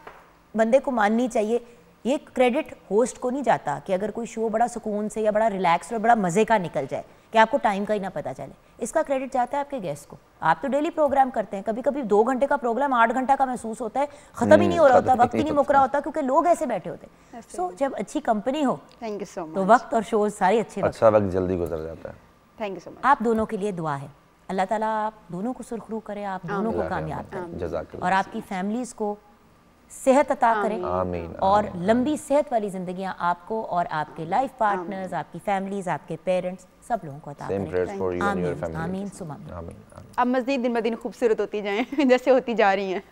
Speaker 1: बंदे को माननी चाहिए। ये क्रेडिट होस्ट को नहीं जाता कि अगर कोई शो बड़ा सुकून से या बड़ा रिलैक्स और बड़ा मजे का निकल जाए कि आपको टाइम का ही ना पता चले। इसका क्रेडिट जाता है आपके गेस्ट को। आप तो डेली प्रोग्राम करते हैं, कभी कभी 2 घंटे का प्रोग्राम 8 घंटा का महसूस होता है, खत्म ही नहीं हो रहा होता, वक्त ही नहीं मुक रहा होता, क्योंकि लोग ऐसे बैठे होते हैं। सो जब अच्छी कंपनी हो
Speaker 5: थैंक यू सो
Speaker 1: तो
Speaker 5: मच।
Speaker 1: वक्त और शोज सारे अच्छे वक्त।
Speaker 4: अच्छा वक्त जल्दी गुजर जाता है।
Speaker 5: Thank you so much.
Speaker 1: आप दोनों के लिए दुआ है, अल्लाह ताला आप दोनों को सुरखरू करे, आप दोनों को कामयाब करे
Speaker 4: जज़ाकल्लाह।
Speaker 1: और आपकी फैमिलीज को सेहत अता करें
Speaker 4: आमीन।
Speaker 1: और लंबी सेहत वाली जिंदगियां आपको और आपके लाइफ पार्टनर्स, आपकी फैमिलीज, आपके पेरेंट्स, सब लोगों को अता
Speaker 4: सेम
Speaker 1: करें।
Speaker 4: Prayers for you and your
Speaker 1: आमीन,
Speaker 4: फैमिली।
Speaker 1: आमीन सुमा।
Speaker 4: आमीन।
Speaker 5: अब मज़ीद दिन ब दिन खूबसूरत होती जाएं जैसे होती जा रही हैं।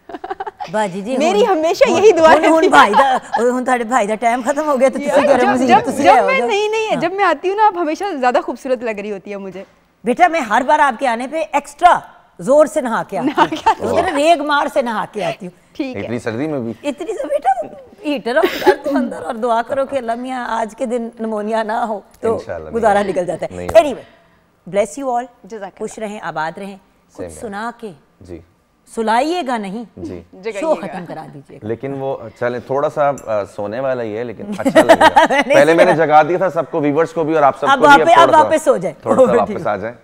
Speaker 1: बाजी जी
Speaker 5: मेरी हमेशा यही दुआ है।
Speaker 1: हुन भाई दा हुन ਤੁਹਾਡੇ ਭਾਈ ਦਾ टाइम खत्म हो गया तो ਤੁਸੀਂ कह रहे हो
Speaker 5: जब मैं नहीं जब मैं आती हूँ ना, आप हमेशा ज्यादा खूबसूरत लग रही होती है मुझे।
Speaker 1: बेटा मैं हर बार आपके आने पे एक्स्ट्रा जोर से नहा के आती हूँ, रेग मार से नहा के आती हूँ।
Speaker 5: ठीक है।
Speaker 4: इतनी सर्दी में भी
Speaker 1: इतनी से बेटा हीटर ऑफ कर दो अंदर और दुआ करो कि अल्लाह मियां आज के दिन निमोनिया ना हो तो
Speaker 4: इंशाल्लाह
Speaker 1: गुजारा
Speaker 4: नहीं
Speaker 1: निकल जाता है।
Speaker 4: नहीं
Speaker 1: एनीवे, ब्लेस यू ऑल,
Speaker 5: जज़ाकल्लाह।
Speaker 1: खुश रहें, आबाद रहें। कुछ सुना के
Speaker 4: जी
Speaker 1: सुलाइएगा नहीं,
Speaker 4: जी
Speaker 1: शो खत्म करा दीजिएगा।
Speaker 4: लेकिन वो चले थोड़ा सा सोने वाला ही है, लेकिन अच्छा लगेगा। पहले मैंने जगा दिया था सबको, व्यूवर्स को भी और आप सबको भी।
Speaker 1: अब वापस हो जाए,
Speaker 4: थोड़ा सा वापस आ जाए।